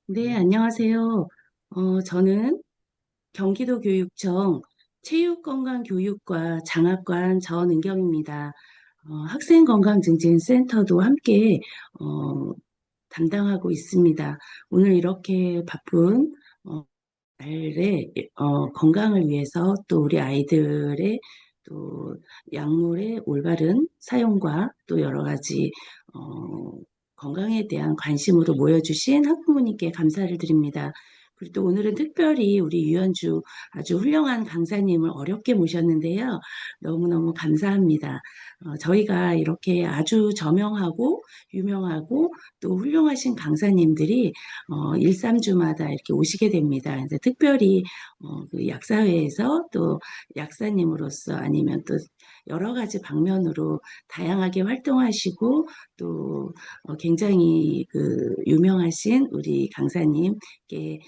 네, 안녕하세요. 저는 경기도교육청 체육건강교육과 장학관 전은경입니다. 학생건강증진센터도 함께 어, 담당하고 있습니다. 오늘 이렇게 바쁜 어, 날에 건강을 위해서 또 우리 아이들의 또 약물의 올바른 사용과 또 여러 가지 어, 건강에 대한 관심으로 모여주신 학부모님께 감사를 드립니다. 그리고 또 오늘은 특별히 우리 유연주 아주 훌륭한 강사님을 어렵게 모셨는데요. 너무너무 감사합니다. 저희가 이렇게 아주 저명하고 유명하고 또 훌륭하신 강사님들이 1, 3주마다 이렇게 오시게 됩니다. 그래서 특별히 그 약사회에서 또 약사님으로서 아니면 또 여러 가지 방면으로 다양하게 활동하시고 또 굉장히 그 유명하신 우리 강사님께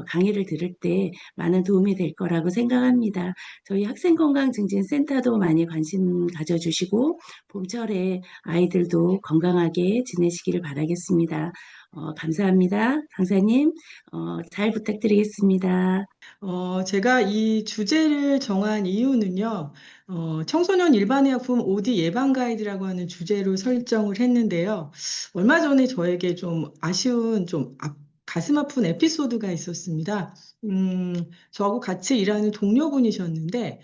강의를 들을 때 많은 도움이 될 거라고 생각합니다. 저희 학생건강증진센터도 많이 관심 가져주시고 봄철에 아이들도 건강하게 지내시기를 바라겠습니다. 감사합니다. 강사님, 잘 부탁드리겠습니다. 제가 이 주제를 정한 이유는요, 청소년 일반의약품 OD 예방 가이드라고 하는 주제로 설정을 했는데요. 얼마 전에 저에게 좀 아쉬운, 가슴 아픈 에피소드가 있었습니다. 저하고 같이 일하는 동료분이셨는데,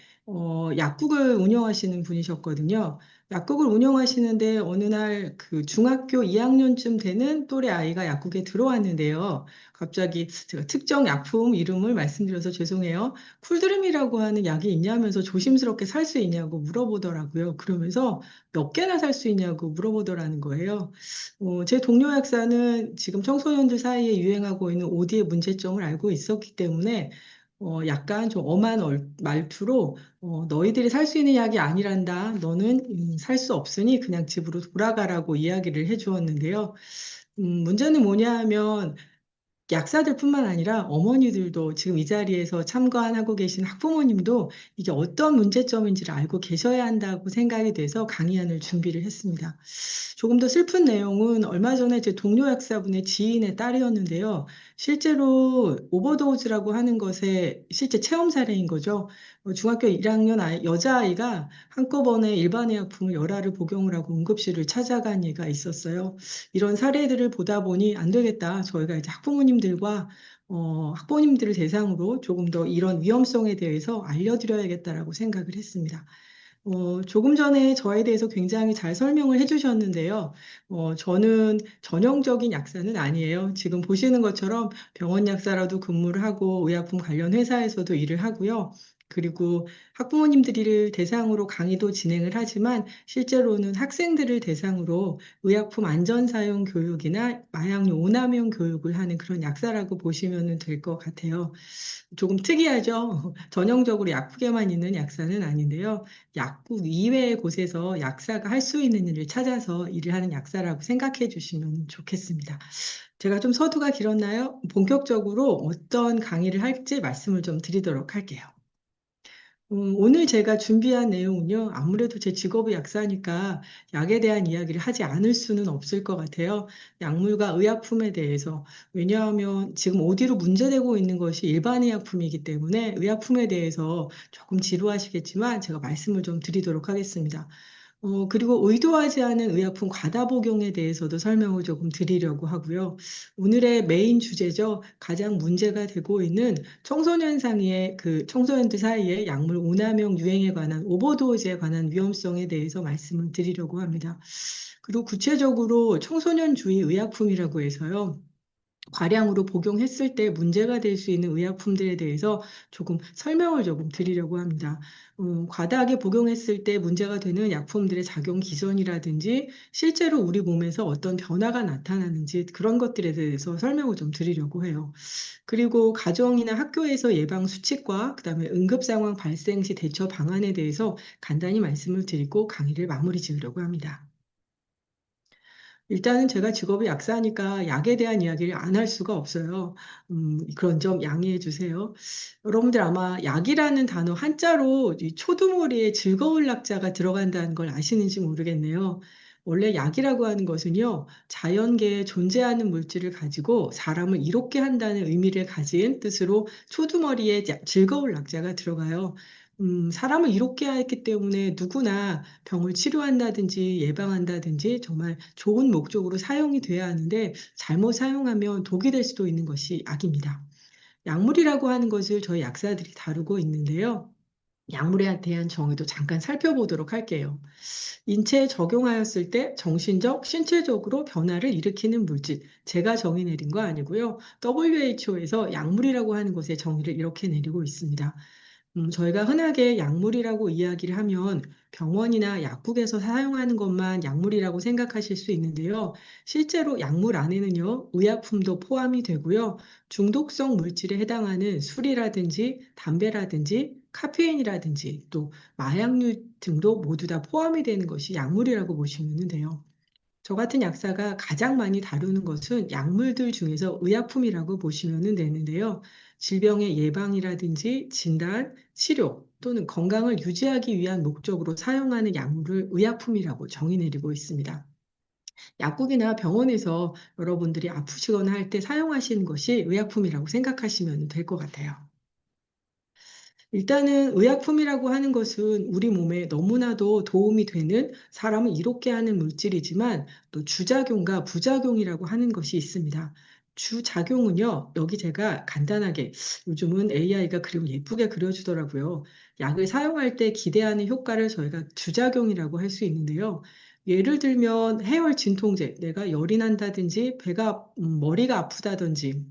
약국을 운영하시는 분이셨거든요. 약국을 운영하시는데 어느 날 그 중학교 2학년쯤 되는 또래 아이가 약국에 들어왔는데요. 갑자기 제가 특정 약품 이름을 말씀드려서 죄송해요. 쿨드림이라고 하는 약이 있냐면서 조심스럽게 살 수 있냐고 물어보더라고요. 그러면서 몇 개나 살 수 있냐고 물어보더라는 거예요. 제 동료 약사는 지금 청소년들 사이에 유행하고 있는 OD의 문제점을 알고 있었기 때문에 약간 좀 엄한 말투로 너희들이 살 수 있는 약이 아니란다. 너는 살 수 없으니 그냥 집으로 돌아가라고 이야기를 해주었는데요. 문제는 뭐냐 하면 약사들뿐만 아니라 어머니들도 지금 이 자리에서 참관하고 계신 학부모님도 이게 어떤 문제점인지를 알고 계셔야 한다고 생각이 돼서 강의안을 준비를 했습니다. 조금 더 슬픈 내용은 얼마 전에 제 동료 약사분의 지인의 딸이었는데요. 실제로 오버도즈라고 하는 것의 실제 체험 사례인 거죠. 중학교 1학년 여자아이가 한꺼번에 일반의약품을 열알을 복용을 하고 응급실을 찾아간 예가 있었어요. 이런 사례들을 보다 보니 안 되겠다. 저희가 이제 학부모님들을 대상으로 조금 더 이런 위험성에 대해서 알려드려야겠다라고 생각을 했습니다. 조금 전에 저에 대해서 굉장히 잘 설명을 해주셨는데요. 저는 전형적인 약사는 아니에요. 지금 보시는 것처럼 병원 약사라도 근무를 하고 의약품 관련 회사에서도 일을 하고요. 그리고 학부모님들을 대상으로 강의도 진행을 하지만 실제로는 학생들을 대상으로 의약품 안전사용 교육이나 마약류 오남용 교육을 하는 그런 약사라고 보시면 될 것 같아요. 조금 특이하죠? 전형적으로 약국에만 있는 약사는 아닌데요. 약국 이외의 곳에서 약사가 할 수 있는 일을 찾아서 일을 하는 약사라고 생각해 주시면 좋겠습니다. 제가 좀 서두가 길었나요? 본격적으로 어떤 강의를 할지 말씀을 좀 드리도록 할게요. 오늘 제가 준비한 내용은요, 아무래도 제 직업이 약사니까 약에 대한 이야기를 하지 않을 수는 없을 것 같아요. 약물과 의약품에 대해서. 왜냐하면 지금 어디로 문제되고 있는 것이 일반 의약품이기 때문에 의약품에 대해서 조금 지루하시겠지만 제가 말씀을 좀 드리도록 하겠습니다. 그리고 의도하지 않은 의약품 과다 복용에 대해서도 설명을 조금 드리려고 하고요. 오늘의 메인 주제죠. 가장 문제가 되고 있는 청소년 사이의 그 청소년들 사이에 약물 오남용 유행에 관한 오버도즈에 관한 위험성에 대해서 말씀을 드리려고 합니다. 그리고 구체적으로 청소년주의 의약품이라고 해서요. 과량으로 복용했을 때 문제가 될 수 있는 의약품들에 대해서 조금 설명을 조금 드리려고 합니다. 과다하게 복용했을 때 문제가 되는 약품들의 작용 기전이라든지 실제로 우리 몸에서 어떤 변화가 나타나는지 그런 것들에 대해서 설명을 좀 드리려고 해요. 그리고 가정이나 학교에서 예방 수칙과 그다음에 응급 상황 발생 시 대처 방안에 대해서 간단히 말씀을 드리고 강의를 마무리 지으려고 합니다. 일단은 제가 직업이 약사니까 약에 대한 이야기를 안 할 수가 없어요. 그런 점 양해해 주세요. 여러분들 아마 약이라는 단어 한자로 이 초두머리에 즐거울 낙자가 들어간다는 걸 아시는지 모르겠네요. 원래 약이라고 하는 것은요, 자연계에 존재하는 물질을 가지고 사람을 이롭게 한다는 의미를 가진 뜻으로 소두머리에 즐거울 약자가 들어가요. 사람을 이롭게 했기 때문에 누구나 병을 치료한다든지 예방한다든지 정말 좋은 목적으로 사용이 돼야 하는데 잘못 사용하면 독이 될 수도 있는 것이 약입니다. 약물이라고 하는 것을 저희 약사들이 다루고 있는데요. 약물에 대한 정의도 잠깐 살펴보도록 할게요. 인체에 적용하였을 때 정신적, 신체적으로 변화를 일으키는 물질. 제가 정의 내린 거 아니고요. WHO에서 약물이라고 하는 것의 정의를 이렇게 내리고 있습니다. 저희가 흔하게 약물이라고 이야기를 하면 병원이나 약국에서 사용하는 것만 약물이라고 생각하실 수 있는데요. 실제로 약물 안에는요, 의약품도 포함이 되고요. 중독성 물질에 해당하는 술이라든지 담배라든지 카페인이라든지 또 마약류 등도 모두 다 포함이 되는 것이 약물이라고 보시면 돼요. 저 같은 약사가 가장 많이 다루는 것은 약물들 중에서 의약품이라고 보시면 되는데요. 질병의 예방이라든지 진단, 치료 또는 건강을 유지하기 위한 목적으로 사용하는 약물을 의약품이라고 정의 내리고 있습니다. 약국이나 병원에서 여러분들이 아프시거나 할 때 사용하시는 것이 의약품이라고 생각하시면 될 것 같아요. 일단은 의약품이라고 하는 것은 우리 몸에 너무나도 도움이 되는 사람을 이롭게 하는 물질이지만 또 주작용과 부작용이라고 하는 것이 있습니다. 주작용은요, 여기 제가 간단하게 요즘은 AI가 그리고 예쁘게 그려주더라고요. 약을 사용할 때 기대하는 효과를 저희가 주작용이라고 할 수 있는데요. 예를 들면 해열 진통제, 내가 열이 난다든지 머리가 아프다든지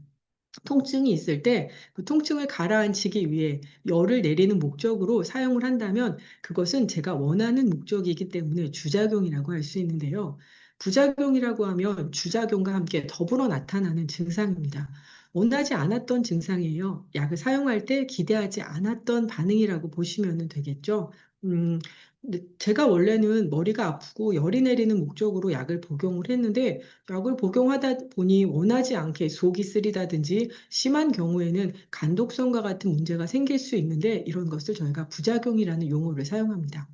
통증이 있을 때 그 통증을 가라앉히기 위해 열을 내리는 목적으로 사용을 한다면 그것은 제가 원하는 목적이기 때문에 주작용이라고 할 수 있는데요. 부작용이라고 하면 주작용과 함께 더불어 나타나는 증상입니다. 원하지 않았던 증상이에요. 약을 사용할 때 기대하지 않았던 반응이라고 보시면 되겠죠. 음, 근데 제가 원래는 머리가 아프고 열이 내리는 목적으로 약을 복용을 했는데 약을 복용하다 보니 원하지 않게 속이 쓰리다든지 심한 경우에는 간독성과 같은 문제가 생길 수 있는데 이런 것을 저희가 부작용이라는 용어를 사용합니다.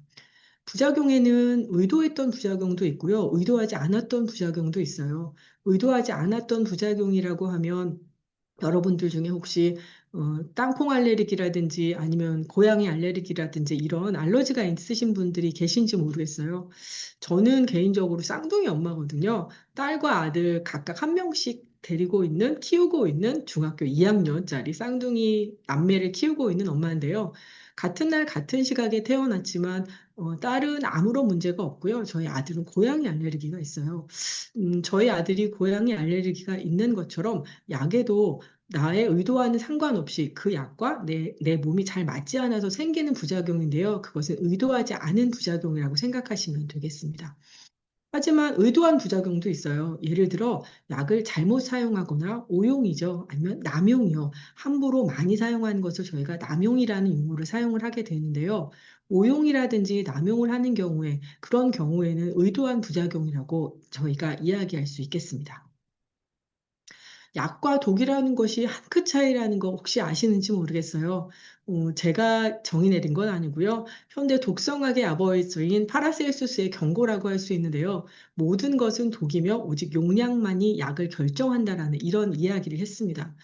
부작용에는 의도했던 부작용도 있고요. 의도하지 않았던 부작용도 있어요. 의도하지 않았던 부작용이라고 하면 여러분들 중에 혹시 땅콩 알레르기라든지 아니면 고양이 알레르기라든지 이런 알러지가 있으신 분들이 계신지 모르겠어요. 저는 개인적으로 쌍둥이 엄마거든요. 딸과 아들 각각 한 명씩 키우고 있는 중학교 2학년짜리 쌍둥이 남매를 키우고 있는 엄마인데요. 같은 날 같은 시각에 태어났지만 딸은 아무런 문제가 없고요. 저희 아들은 고양이 알레르기가 있어요. 저희 아들이 고양이 알레르기가 있는 것처럼 약에도 나의 의도와는 상관없이 그 약과 내 몸이 잘 맞지 않아서 생기는 부작용인데요. 그것은 의도하지 않은 부작용이라고 생각하시면 되겠습니다. 하지만 의도한 부작용도 있어요. 예를 들어 약을 잘못 사용하거나 오용이죠. 아니면 남용이요. 함부로 많이 사용하는 것을 저희가 남용이라는 용어를 사용을 하게 되는데요. 오용이라든지 남용을 하는 경우에 그런 경우에는 의도한 부작용이라고 저희가 이야기할 수 있겠습니다. 약과 독이라는 것이 한 끗 차이라는 거 혹시 아시는지 모르겠어요. 제가 정의 내린 건 아니고요. 현대 독성학의 아버지인 파라셀수스의 경고라고 할 수 있는데요. 모든 것은 독이며 오직 용량만이 약을 결정한다라는 이런 이야기를 했습니다.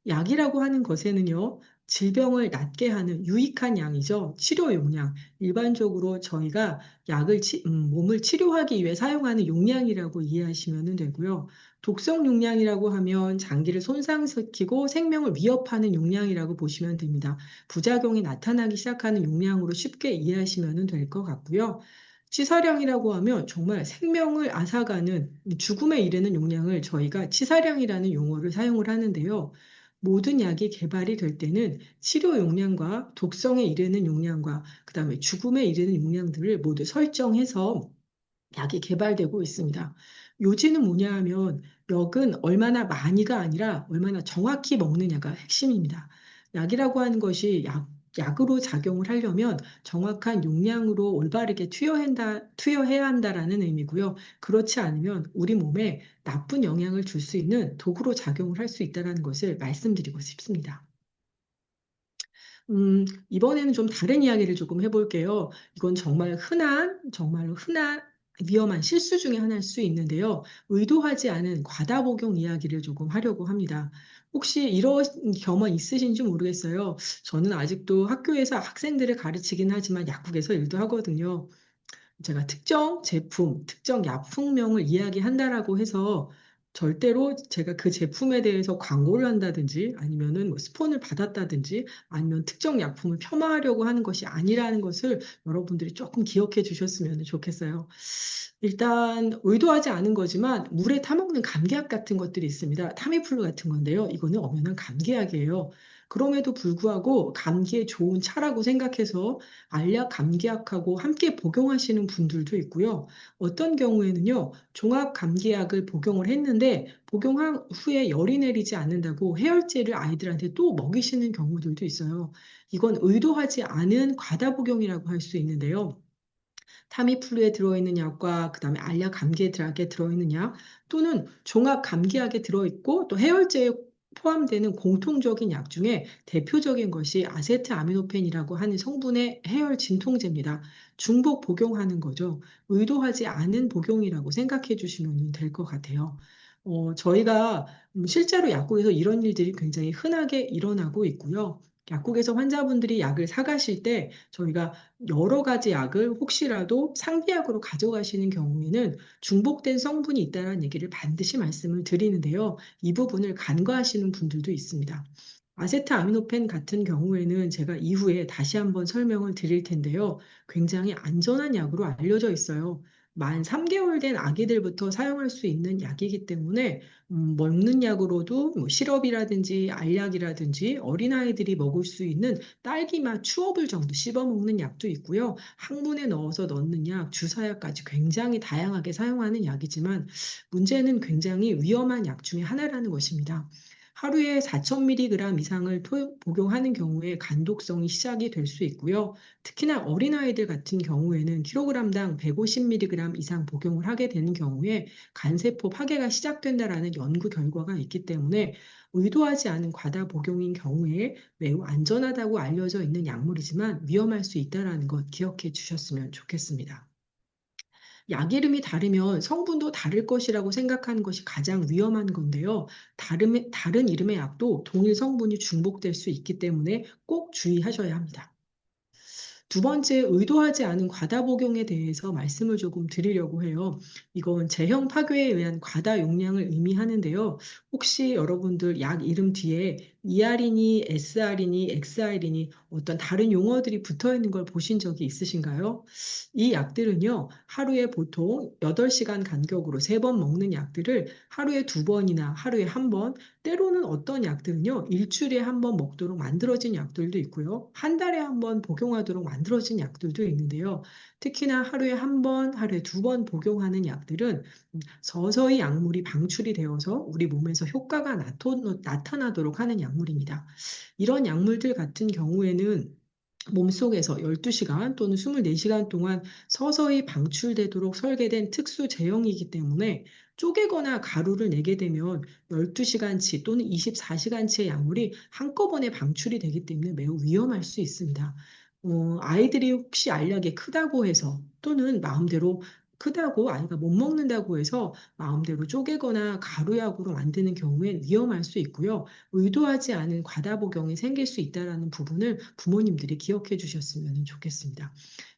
약이라고 하는 것에는요. 질병을 낫게 하는 유익한 양이죠. 치료 용량. 일반적으로 저희가 몸을 치료하기 위해 사용하는 용량이라고 이해하시면 되고요. 독성 용량이라고 하면 장기를 손상시키고 생명을 위협하는 용량이라고 보시면 됩니다. 부작용이 나타나기 시작하는 용량으로 쉽게 이해하시면 될 것 같고요. 치사량이라고 하면 정말 생명을 앗아가는 죽음에 이르는 용량을 저희가 치사량이라는 용어를 사용을 하는데요. 모든 약이 개발이 될 때는 치료 용량과 독성에 이르는 용량과 그다음에 죽음에 이르는 용량들을 모두 설정해서 약이 개발되고 있습니다. 요지는 뭐냐 하면 약은 얼마나 많이가 아니라 얼마나 정확히 먹느냐가 핵심입니다. 약이라고 하는 것이 약으로 작용을 하려면 정확한 용량으로 올바르게 투여해야 한다라는 의미고요. 그렇지 않으면 우리 몸에 나쁜 영향을 줄 수 있는 도구로 작용을 할 수 있다는 것을 말씀드리고 싶습니다. 이번에는 좀 다른 이야기를 조금 해볼게요. 이건 정말로 흔한 위험한 실수 중에 하나일 수 있는데요. 의도하지 않은 과다 복용 이야기를 조금 하려고 합니다. 혹시 이런 경험 있으신지 모르겠어요. 저는 아직도 학교에서 학생들을 가르치긴 하지만 약국에서 일도 하거든요. 제가 특정 제품, 특정 약품명을 이야기한다라고 해서 절대로 제가 그 제품에 대해서 광고를 한다든지 아니면은 뭐 스폰을 받았다든지 아니면 특정 약품을 폄하하려고 하는 것이 아니라는 것을 여러분들이 조금 기억해 주셨으면 좋겠어요. 일단 의도하지 않은 거지만 물에 타먹는 감기약 같은 것들이 있습니다. 타미플루 같은 건데요. 이거는 엄연한 감기약이에요. 그럼에도 불구하고 감기에 좋은 차라고 생각해서 알약 감기약하고 함께 복용하시는 분들도 있고요. 어떤 경우에는요, 종합 감기약을 복용을 했는데 복용한 후에 열이 내리지 않는다고 해열제를 아이들한테 또 먹이시는 경우들도 있어요. 이건 의도하지 않은 과다 복용이라고 할 수 있는데요. 타미플루에 들어있는 약과 그다음에 알약 감기약에 들어있는 약 또는 종합 감기약에 들어있고 또 해열제에 포함되는 공통적인 약 중에 대표적인 것이 아세트아미노펜이라고 하는 성분의 해열 진통제입니다. 중복 복용하는 거죠. 의도하지 않은 복용이라고 생각해 주시면 될 것 같아요. 저희가 실제로 약국에서 이런 일들이 굉장히 흔하게 일어나고 있고요. 약국에서 환자분들이 약을 사가실 때 저희가 여러 가지 약을 혹시라도 상비약으로 가져가시는 경우에는 중복된 성분이 있다는 얘기를 반드시 말씀을 드리는데요. 이 부분을 간과하시는 분들도 있습니다. 아세트아미노펜 같은 경우에는 제가 이후에 다시 한번 설명을 드릴 텐데요. 굉장히 안전한 약으로 알려져 있어요. 만 3개월 된 아기들부터 사용할 수 있는 약이기 때문에 먹는 약으로도 뭐 시럽이라든지 알약이라든지 어린아이들이 먹을 수 있는 딸기맛 추어블 정도 씹어 먹는 약도 있고요. 항문에 넣어서 넣는 약, 주사약까지 굉장히 다양하게 사용하는 약이지만 문제는 굉장히 위험한 약 중에 하나라는 것입니다. 하루에 4,000mg 이상을 복용하는 경우에 간독성이 시작이 될 수 있고요. 특히나 어린아이들 같은 경우에는 킬로그램당 150mg 이상 복용을 하게 되는 경우에 간세포 파괴가 시작된다라는 연구 결과가 있기 때문에 의도하지 않은 과다 복용인 경우에 매우 안전하다고 알려져 있는 약물이지만 위험할 수 있다는 것 기억해 주셨으면 좋겠습니다. 약 이름이 다르면 성분도 다를 것이라고 생각하는 것이 가장 위험한 건데요. 다른 이름의 약도 동일 성분이 중복될 수 있기 때문에 꼭 주의하셔야 합니다. 두 번째, 의도하지 않은 과다 복용에 대해서 말씀을 조금 드리려고 해요. 이건 제형 파괴에 의한 과다 용량을 의미하는데요. 혹시 여러분들 약 이름 뒤에 ER이니, SR이니, XR이니 어떤 다른 용어들이 붙어 있는 걸 보신 적이 있으신가요? 이 약들은요, 하루에 보통 8시간 간격으로 3번 먹는 약들을 하루에 2번이나 하루에 1번, 때로는 어떤 약들은요, 일주일에 1번 먹도록 만들어진 약들도 있고요. 한 달에 1번 복용하도록 만들어진 약들도 있는데요. 특히나 하루에 1번, 하루에 2번 복용하는 약들은 서서히 약물이 방출이 되어서 우리 몸에서 효과가 나타나도록 하는 약물입니다. 이런 약물들 같은 경우에는 몸속에서 12시간 또는 24시간 동안 서서히 방출되도록 설계된 특수 제형이기 때문에 쪼개거나 가루를 내게 되면 12시간치 또는 24시간치의 약물이 한꺼번에 방출이 되기 때문에 매우 위험할 수 있습니다. 아이들이 혹시 알약이 크다고 해서 또는 마음대로 크다고 아이가 못 먹는다고 해서 마음대로 쪼개거나 가루약으로 만드는 경우에 위험할 수 있고요. 의도하지 않은 과다 복용이 생길 수 있다는 부분을 부모님들이 기억해 주셨으면 좋겠습니다.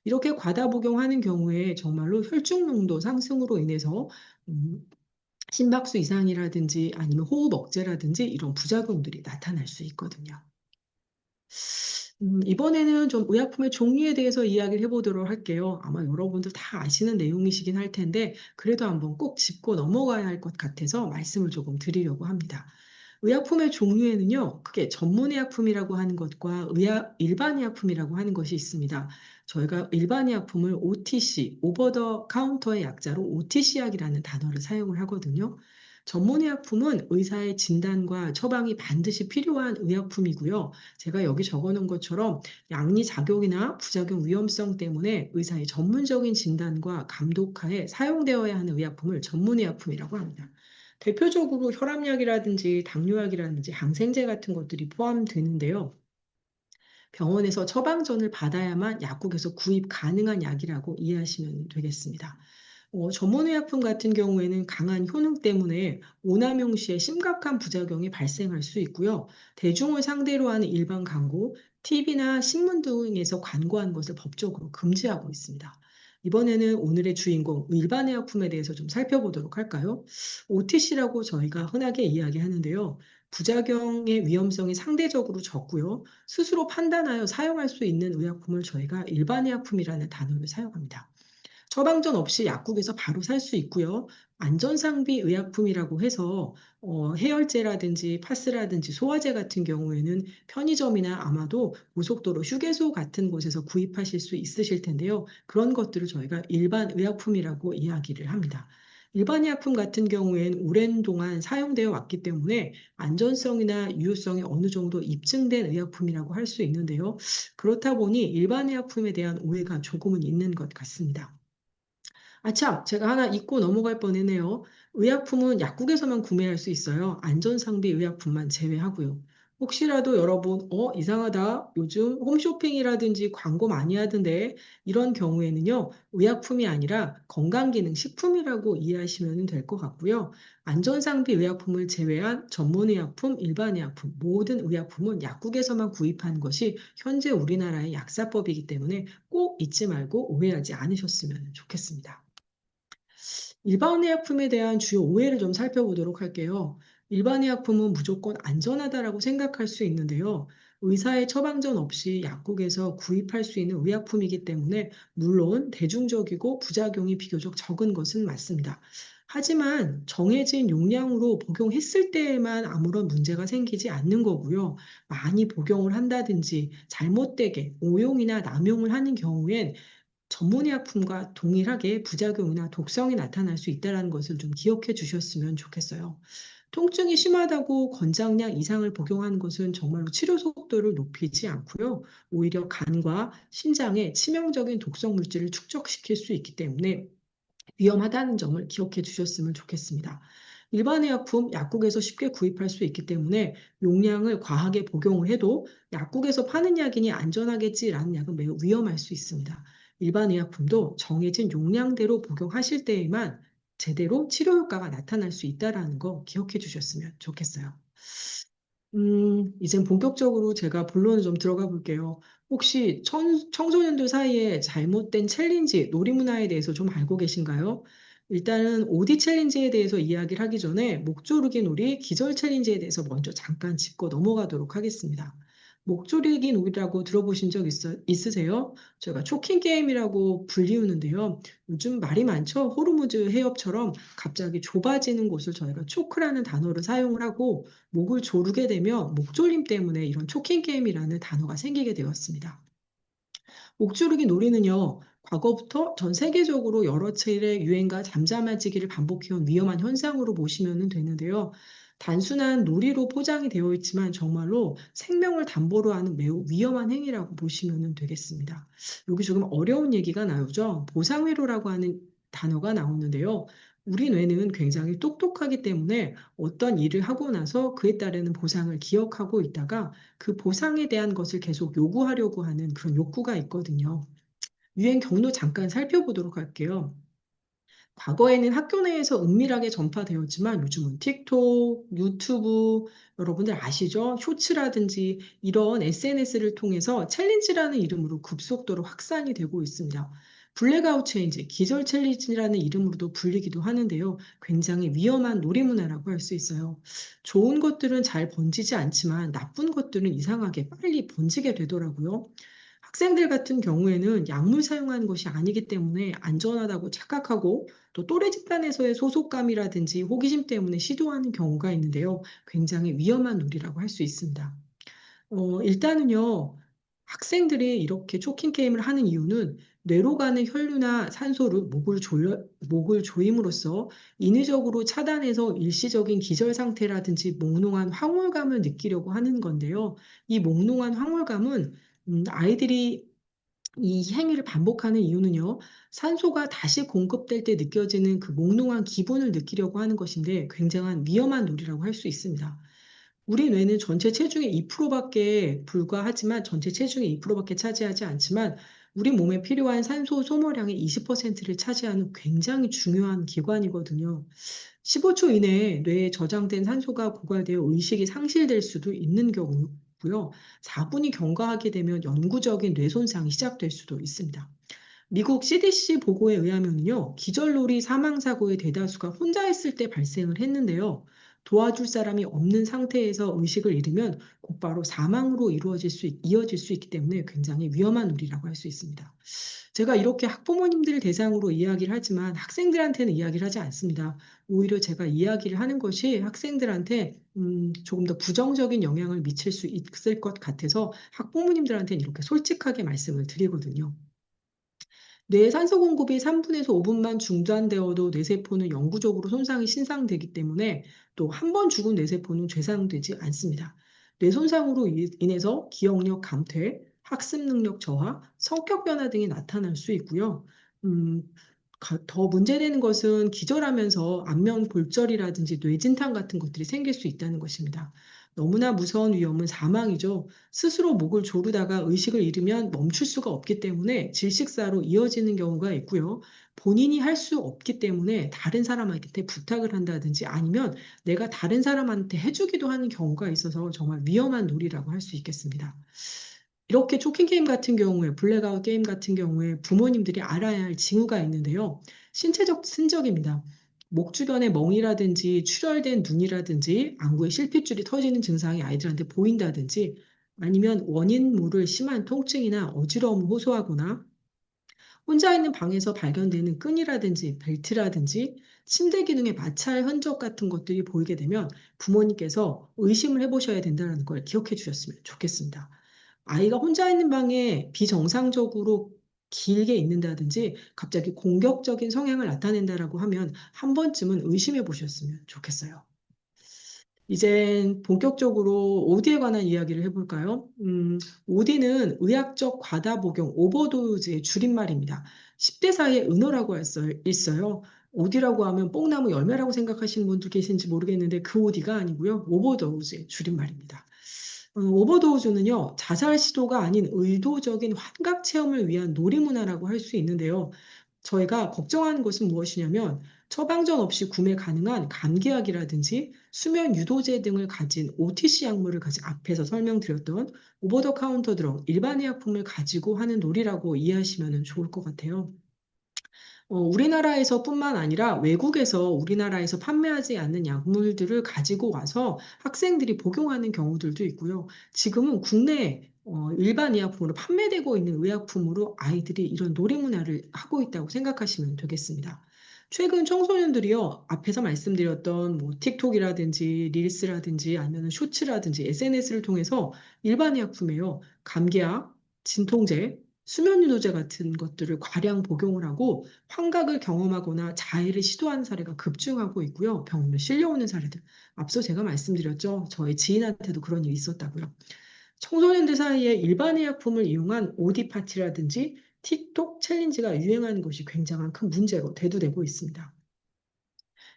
이렇게 과다 복용하는 경우에 정말로 혈중 농도 상승으로 인해서 음, 심박수 이상이라든지 아니면 호흡 억제라든지 이런 부작용들이 나타날 수 있거든요. 이번에는 좀 의약품의 종류에 대해서 이야기를 해보도록 할게요. 아마 여러분들 다 아시는 내용이시긴 할 텐데, 그래도 한번 꼭 짚고 넘어가야 할 것 같아서 말씀을 조금 드리려고 합니다. 의약품의 종류에는요, 크게 전문의약품이라고 하는 것과 일반의약품이라고 하는 것이 있습니다. 저희가 일반의약품을 OTC, 오버 더 카운터의 약자로 OTC약이라는 단어를 사용을 하거든요. 전문의약품은 의사의 진단과 처방이 반드시 필요한 의약품이고요. 제가 여기 적어놓은 것처럼 양리 작용이나 부작용 위험성 때문에 의사의 전문적인 진단과 감독하에 사용되어야 하는 의약품을 전문의약품이라고 합니다. 대표적으로 혈압약이라든지 당뇨약이라든지 항생제 같은 것들이 포함되는데요. 병원에서 처방전을 받아야만 약국에서 구입 가능한 약이라고 이해하시면 되겠습니다. 전문의약품 같은 경우에는 강한 효능 때문에 오남용 시에 심각한 부작용이 발생할 수 있고요. 대중을 상대로 하는 일반 광고, TV나 신문 등에서 광고한 것을 법적으로 금지하고 있습니다. 이번에는 오늘의 주인공 일반의약품에 대해서 좀 살펴보도록 할까요? OTC라고 저희가 흔하게 이야기하는데요. 부작용의 위험성이 상대적으로 적고요. 스스로 판단하여 사용할 수 있는 의약품을 저희가 일반의약품이라는 단어를 사용합니다. 처방전 없이 약국에서 바로 살 수 있고요. 안전상비 의약품이라고 해서 해열제라든지 파스라든지 소화제 같은 경우에는 편의점이나 아마도 고속도로 휴게소 같은 곳에서 구입하실 수 있으실 텐데요. 그런 것들을 저희가 일반 의약품이라고 이야기를 합니다. 일반 의약품 같은 경우에는 오랜 동안 사용되어 왔기 때문에 안전성이나 유효성이 어느 정도 입증된 의약품이라고 할 수 있는데요. 그렇다 보니 일반 의약품에 대한 오해가 조금은 있는 것 같습니다. 아, 참, 제가 하나 잊고 넘어갈 뻔했네요. 의약품은 약국에서만 구매할 수 있어요. 안전상비 의약품만 제외하고요. 혹시라도 여러분, 이상하다. 요즘 홈쇼핑이라든지 광고 많이 하던데, 이런 경우에는요, 의약품이 아니라 건강기능식품이라고 이해하시면 될 것 같고요. 안전상비 의약품을 제외한 전문의약품, 일반의약품, 모든 의약품은 약국에서만 구입하는 것이 현재 우리나라의 약사법이기 때문에 꼭 잊지 말고 오해하지 않으셨으면 좋겠습니다. 일반 의약품에 대한 주요 오해를 좀 살펴보도록 할게요. 일반 의약품은 무조건 안전하다라고 생각할 수 있는데요. 의사의 처방전 없이 약국에서 구입할 수 있는 의약품이기 때문에 물론 대중적이고 부작용이 비교적 적은 것은 맞습니다. 하지만 정해진 용량으로 복용했을 때에만 아무런 문제가 생기지 않는 거고요. 많이 복용을 한다든지 잘못되게 오용이나 남용을 하는 경우엔 전문의약품과 동일하게 부작용이나 독성이 나타날 수 있다는 것을 좀 기억해 주셨으면 좋겠어요. 통증이 심하다고 권장량 이상을 복용하는 것은 정말로 치료 속도를 높이지 않고요. 오히려 간과 심장에 치명적인 독성 물질을 축적시킬 수 있기 때문에 위험하다는 점을 기억해 주셨으면 좋겠습니다. 일반 의약품 약국에서 쉽게 구입할 수 있기 때문에 용량을 과하게 복용을 해도 약국에서 파는 약이니 안전하겠지라는 약은 매우 위험할 수 있습니다. 일반 의약품도 정해진 용량대로 복용하실 때에만 제대로 치료 효과가 나타날 수 있다는 거 기억해 주셨으면 좋겠어요. 이젠 본격적으로 제가 본론을 좀 들어가 볼게요. 혹시 청소년들 사이에 잘못된 챌린지, 놀이문화에 대해서 좀 알고 계신가요? 일단은 오디 챌린지에 대해서 이야기를 하기 전에 목조르기 놀이, 기절 챌린지에 대해서 먼저 잠깐 짚고 넘어가도록 하겠습니다. 목조르기 놀이라고 들어보신 적 있으세요? 저희가 초킹 게임이라고 불리우는데요. 요즘 말이 많죠? 호르무즈 해협처럼 갑자기 좁아지는 곳을 저희가 초크라는 단어를 사용을 하고 목을 조르게 되면 목졸림 때문에 이런 초킹 게임이라는 단어가 생기게 되었습니다. 목조르기 놀이는요, 과거부터 전 세계적으로 여러 차례 유행과 잠잠해지기를 반복해온 위험한 현상으로 보시면 되는데요. 단순한 놀이로 포장이 되어 있지만 정말로 생명을 담보로 하는 매우 위험한 행위라고 보시면 되겠습니다. 여기 조금 어려운 얘기가 나오죠. 보상회로라고 하는 단어가 나오는데요. 우리 뇌는 굉장히 똑똑하기 때문에 어떤 일을 하고 나서 그에 따르는 보상을 기억하고 있다가 그 보상에 대한 것을 계속 요구하려고 하는 그런 욕구가 있거든요. 유행 경로 잠깐 살펴보도록 할게요. 과거에는 학교 내에서 은밀하게 전파되었지만 요즘은 틱톡, 유튜브, 여러분들 아시죠? 쇼츠라든지 이런 SNS를 통해서 챌린지라는 이름으로 급속도로 확산이 되고 있습니다. 블랙아웃 챌린지, 기절 챌린지라는 이름으로도 불리기도 하는데요. 굉장히 위험한 놀이문화라고 할 수 있어요. 좋은 것들은 잘 번지지 않지만 나쁜 것들은 이상하게 빨리 번지게 되더라고요. 학생들 같은 경우에는 약물 사용하는 것이 아니기 때문에 안전하다고 착각하고 또 또래 집단에서의 소속감이라든지 호기심 때문에 시도하는 경우가 있는데요. 굉장히 위험한 놀이라고 할 수 있습니다. 일단은요, 학생들이 이렇게 초킹 게임을 하는 이유는 뇌로 가는 혈류나 산소를 목을 조임으로써 인위적으로 차단해서 일시적인 기절 상태라든지 몽롱한 황홀감을 느끼려고 하는 건데요. 이 몽롱한 황홀감은 아이들이 이 행위를 반복하는 이유는요, 산소가 다시 공급될 때 느껴지는 그 몽롱한 기분을 느끼려고 하는 것인데 굉장한 위험한 놀이라고 할 수 있습니다. 우리 뇌는 전체 체중의 2%밖에 불과하지만 전체 체중의 2%밖에 차지하지 않지만 우리 몸에 필요한 산소 소모량의 20%를 차지하는 굉장히 중요한 기관이거든요. 15초 이내에 뇌에 저장된 산소가 고갈되어 의식이 상실될 수도 있는 경우고요. 4분이 경과하게 되면 영구적인 뇌 손상이 시작될 수도 있습니다. 미국 CDC 보고에 의하면요, 기절놀이 사망사고의 대다수가 혼자 있을 때 발생을 했는데요. 도와줄 사람이 없는 상태에서 의식을 잃으면 곧바로 사망으로 이어질 수 있기 때문에 굉장히 위험한 놀이라고 할 수 있습니다. 제가 이렇게 학부모님들 대상으로 이야기를 하지만 학생들한테는 이야기를 하지 않습니다. 오히려 제가 이야기를 하는 것이 학생들한테 조금 더 부정적인 영향을 미칠 수 있을 것 같아서 학부모님들한테는 이렇게 솔직하게 말씀을 드리거든요. 뇌 산소 공급이 3분에서 5분만 중단되어도 뇌세포는 영구적으로 손상이 신상되기 때문에 또 한 번 죽은 뇌세포는 재생되지 않습니다. 뇌 손상으로 인해서 기억력 감퇴, 학습 능력 저하, 성격 변화 등이 나타날 수 있고요. 음, 더 문제되는 것은 기절하면서 안면 골절이라든지 뇌진탕 같은 것들이 생길 수 있다는 것입니다. 너무나 무서운 위험은 사망이죠. 스스로 목을 조르다가 의식을 잃으면 멈출 수가 없기 때문에 질식사로 이어지는 경우가 있고요. 본인이 할 수 없기 때문에 다른 사람한테 부탁을 한다든지 아니면 내가 다른 사람한테 해주기도 하는 경우가 있어서 정말 위험한 놀이라고 할 수 있겠습니다. 이렇게 초킹 게임 같은 경우에, 블랙아웃 게임 같은 경우에 부모님들이 알아야 할 징후가 있는데요. 신체적 흔적입니다. 목 주변에 멍이라든지 출혈된 눈이라든지 안구에 실핏줄이 터지는 증상이 아이들한테 보인다든지 아니면 원인 모를 심한 통증이나 어지러움을 호소하거나 혼자 있는 방에서 발견되는 끈이라든지 벨트라든지 침대 기둥에 마찰 흔적 같은 것들이 보이게 되면 부모님께서 의심을 해보셔야 된다는 걸 기억해 주셨으면 좋겠습니다. 아이가 혼자 있는 방에 비정상적으로 길게 있는다든지 갑자기 공격적인 성향을 나타낸다라고 하면 한 번쯤은 의심해 보셨으면 좋겠어요. 이제 본격적으로 OD에 관한 이야기를 해볼까요? OD는 의학적 과다 복용, 오버도즈의 줄임말입니다. 10대 사이에 은어라고 있어요. OD라고 하면 뽕나무 열매라고 생각하시는 분들 계신지 모르겠는데 그 OD가 아니고요. 오버도즈의 줄임말입니다. 오버도우즈는요, 자살 시도가 아닌 의도적인 환각 체험을 위한 놀이문화라고 할 수 있는데요. 저희가 걱정하는 것은 무엇이냐면 처방전 없이 구매 가능한 감기약이라든지 수면 유도제 등을 가진 OTC 약물을 가진 앞에서 설명드렸던 오버 더 카운터 드럭 일반 의약품을 가지고 하는 놀이라고 이해하시면 좋을 것 같아요. 우리나라에서뿐만 아니라 외국에서 우리나라에서 판매하지 않는 약물들을 가지고 와서 학생들이 복용하는 경우들도 있고요. 지금은 국내 일반 의약품으로 판매되고 있는 의약품으로 아이들이 이런 놀이 문화를 하고 있다고 생각하시면 되겠습니다. 최근 청소년들이요, 앞에서 말씀드렸던 뭐 틱톡이라든지 릴스라든지 아니면 쇼츠라든지 SNS를 통해서 일반 의약품에요, 감기약, 진통제, 수면유도제 같은 것들을 과량 복용을 하고 환각을 경험하거나 자해를 시도하는 사례가 급증하고 있고요. 병원에 실려오는 사례들. 앞서 제가 말씀드렸죠. 저희 지인한테도 그런 일이 있었다고요. 청소년들 사이에 일반 의약품을 이용한 오디 파티라든지 틱톡 챌린지가 유행하는 것이 굉장한 큰 문제로 대두되고 있습니다.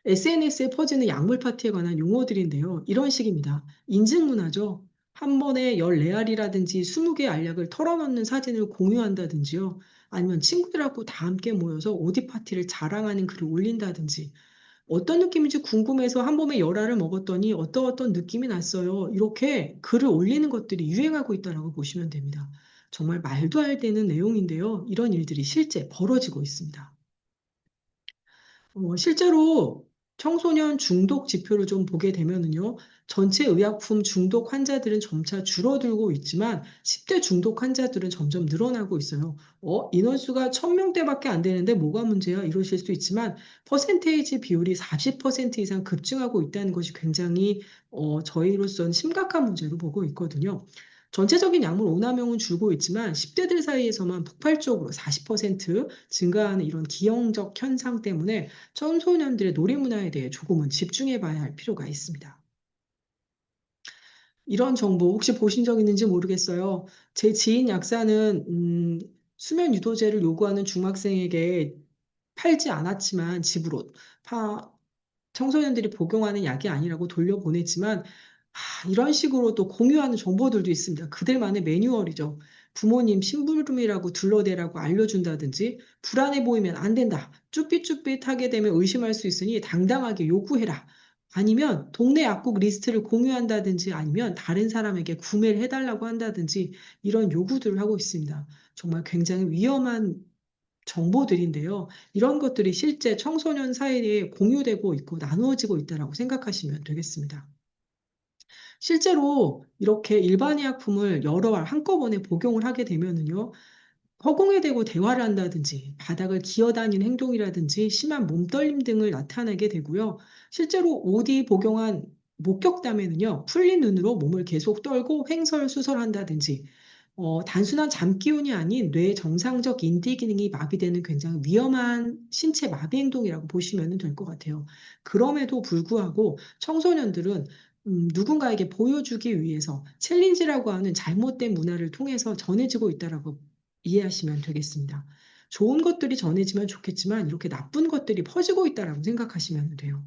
SNS에 퍼지는 약물 파티에 관한 용어들인데요. 이런 식입니다. 인증 문화죠. 한 번에 14알이라든지 20개 알약을 털어넣는 사진을 공유한다든지요. 아니면 친구들하고 다 함께 모여서 오디 파티를 자랑하는 글을 올린다든지 어떤 느낌인지 궁금해서 한 번에 10알을 먹었더니 어떤 느낌이 났어요. 이렇게 글을 올리는 것들이 유행하고 있다고 보시면 됩니다. 정말 말도 안 되는 내용인데요. 이런 일들이 실제 벌어지고 있습니다. 실제로 청소년 중독 지표를 좀 보게 되면은요, 전체 의약품 중독 환자들은 점차 줄어들고 있지만 10대 중독 환자들은 점점 늘어나고 있어요. 인원수가 1000명대밖에 안 되는데 뭐가 문제야? 이러실 수 있지만 퍼센테이지 비율이 40% 이상 급증하고 있다는 것이 굉장히 저희로서는 심각한 문제로 보고 있거든요. 전체적인 약물 오남용은 줄고 있지만 10대들 사이에서만 폭발적으로 40% 증가하는 이런 기형적 현상 때문에 청소년들의 놀이 문화에 대해 조금은 집중해 봐야 할 필요가 있습니다. 이런 정보 혹시 보신 적 있는지 모르겠어요. 제 지인 약사는 수면 유도제를 요구하는 중학생에게 팔지 않았지만 집으로 청소년들이 복용하는 약이 아니라고 돌려보냈지만 이런 식으로 또 공유하는 정보들도 있습니다. 그들만의 매뉴얼이죠. 부모님 심부름이라고 둘러대라고 알려준다든지 불안해 보이면 안 된다. 쭈삣쭈삣하게 되면 의심할 수 있으니 당당하게 요구해라. 아니면 동네 약국 리스트를 공유한다든지 아니면 다른 사람에게 구매를 해달라고 한다든지 이런 요구들을 하고 있습니다. 정말 굉장히 위험한 정보들인데요. 이런 것들이 실제 청소년 사이에 공유되고 있고 나누어지고 있다고 생각하시면 되겠습니다. 실제로 이렇게 일반의약품을 여러 알 한꺼번에 복용을 하게 되면은요, 허공에 대고 대화를 한다든지 바닥을 기어다니는 행동이라든지 심한 몸떨림 등을 나타내게 되고요. 실제로 OD 복용한 목격담에는요, 풀린 눈으로 몸을 계속 떨고 횡설수설한다든지 단순한 잠기운이 아닌 뇌 정상적 인지 기능이 마비되는 굉장히 위험한 신체 마비 행동이라고 보시면 될 것 같아요. 그럼에도 불구하고 청소년들은 누군가에게 보여주기 위해서 챌린지라고 하는 잘못된 문화를 통해서 전해지고 있다라고 이해하시면 되겠습니다. 좋은 것들이 전해지면 좋겠지만 이렇게 나쁜 것들이 퍼지고 있다라고 생각하시면 돼요.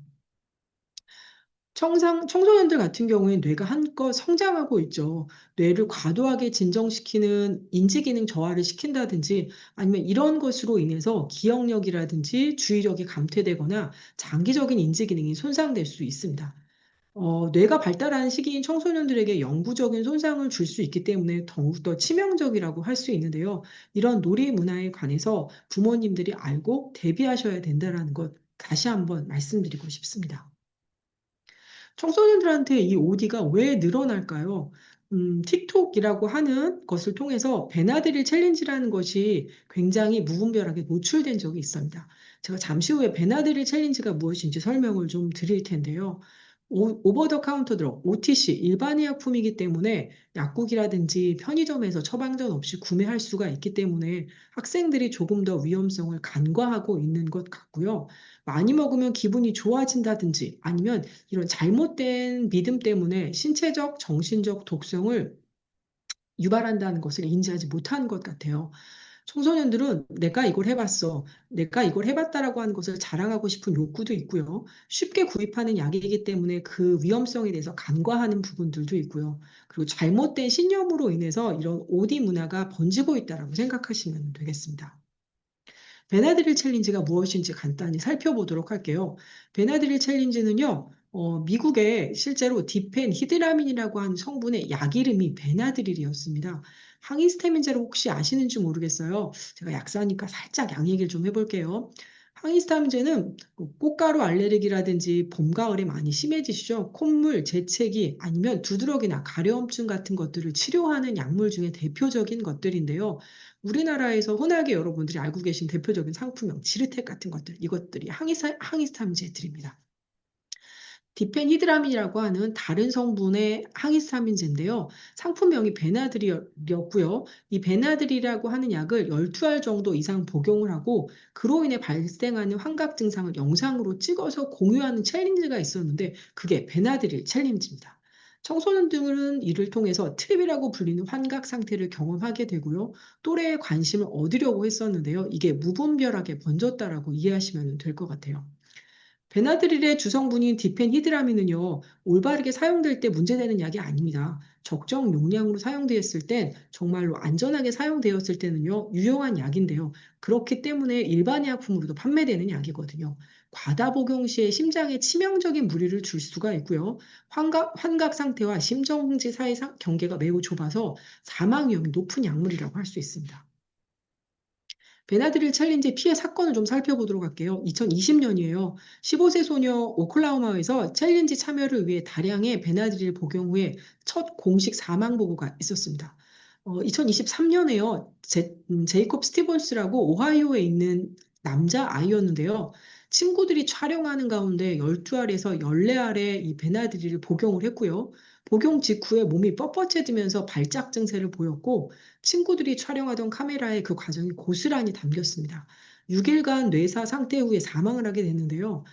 청소년들 같은 경우에 뇌가 한껏 성장하고 있죠. 뇌를 과도하게 진정시키는 인지기능 저하를 시킨다든지 아니면 이런 것으로 인해서 기억력이라든지 주의력이 감퇴되거나 장기적인 인지기능이 손상될 수 있습니다. 뇌가 발달하는 시기인 청소년들에게 영구적인 손상을 줄 수 있기 때문에 더욱더 치명적이라고 할 수 있는데요. 이런 놀이 문화에 관해서 부모님들이 알고 대비하셔야 된다는 것 다시 한번 말씀드리고 싶습니다. 청소년들한테 이 OD가 왜 늘어날까요? 틱톡이라고 하는 것을 통해서 베나드릴 챌린지라는 것이 굉장히 무분별하게 노출된 적이 있습니다. 제가 잠시 후에 베나드릴 챌린지가 무엇인지 설명을 좀 드릴 텐데요. 오버 더 카운터 드럭, OTC, 일반의약품이기 때문에 약국이라든지 편의점에서 처방전 없이 구매할 수가 있기 때문에 학생들이 조금 더 위험성을 간과하고 있는 것 같고요. 많이 먹으면 기분이 좋아진다든지 아니면 이런 잘못된 믿음 때문에 신체적, 정신적 독성을 유발한다는 것을 인지하지 못한 것 같아요. 청소년들은 내가 이걸 해봤어, 내가 이걸 해봤다라고 하는 것을 자랑하고 싶은 욕구도 있고요. 쉽게 구입하는 약이기 때문에 그 위험성에 대해서 간과하는 부분들도 있고요. 그리고 잘못된 신념으로 인해서 이런 OD 문화가 번지고 있다라고 생각하시면 되겠습니다. 베나드릴 챌린지가 무엇인지 간단히 살펴보도록 할게요. 베나드릴 챌린지는요, 미국에 실제로 디펜히드라민이라고 하는 성분의 약 이름이 베나드릴이었습니다. 항히스타민제를 혹시 아시는지 모르겠어요. 제가 약사니까 살짝 양 얘기를 좀 해볼게요. 항히스타민제는 꽃가루 알레르기라든지 봄, 가을에 많이 심해지시죠. 콧물, 재채기 아니면 두드러기나 가려움증 같은 것들을 치료하는 약물 중에 대표적인 것들인데요. 우리나라에서 흔하게 여러분들이 알고 계신 대표적인 상품명 지르텍 같은 것들, 이것들이 항히스타민제들입니다. 디펜히드라민이라고 하는 다른 성분의 항히스타민제인데요. 상품명이 베나드릴이었고요. 이 베나드릴이라고 하는 약을 12알 정도 이상 복용을 하고 그로 인해 발생하는 환각 증상을 영상으로 찍어서 공유하는 챌린지가 있었는데 그게 베나드릴 챌린지입니다. 청소년들은 이를 통해서 트립이라고 불리는 환각 상태를 경험하게 되고요. 또래의 관심을 얻으려고 했었는데요. 이게 무분별하게 번졌다라고 이해하시면 될 것 같아요. 베나드릴의 주성분인 디펜히드라민은요, 올바르게 사용될 때 문제되는 약이 아닙니다. 적정 용량으로 사용되었을 땐 정말로 안전하게 사용되었을 때는요, 유용한 약인데요. 그렇기 때문에 일반 약품으로도 판매되는 약이거든요. 과다 복용 시에 심장에 치명적인 무리를 줄 수가 있고요. 환각 상태와 심정흥지 사이 경계가 매우 좁아서 사망 위험이 높은 약물이라고 할 수 있습니다. 베나드릴 챌린지 피해 사건을 좀 살펴보도록 할게요. 2020년이에요. 15세 소녀 오클라호마에서 챌린지 참여를 위해 다량의 베나드릴 복용 후에 첫 공식 사망 보고가 있었습니다. 2023년에요. 제이콥 스티븐스라고 오하이오에 있는 남자 아이였는데요. 친구들이 촬영하는 가운데 12알에서 14알의 이 베나드릴을 복용을 했고요. 복용 직후에 몸이 뻣뻣해지면서 발작 증세를 보였고 친구들이 촬영하던 카메라에 그 과정이 고스란히 담겼습니다. 6일간 뇌사 상태 후에 사망을 하게 됐는데요.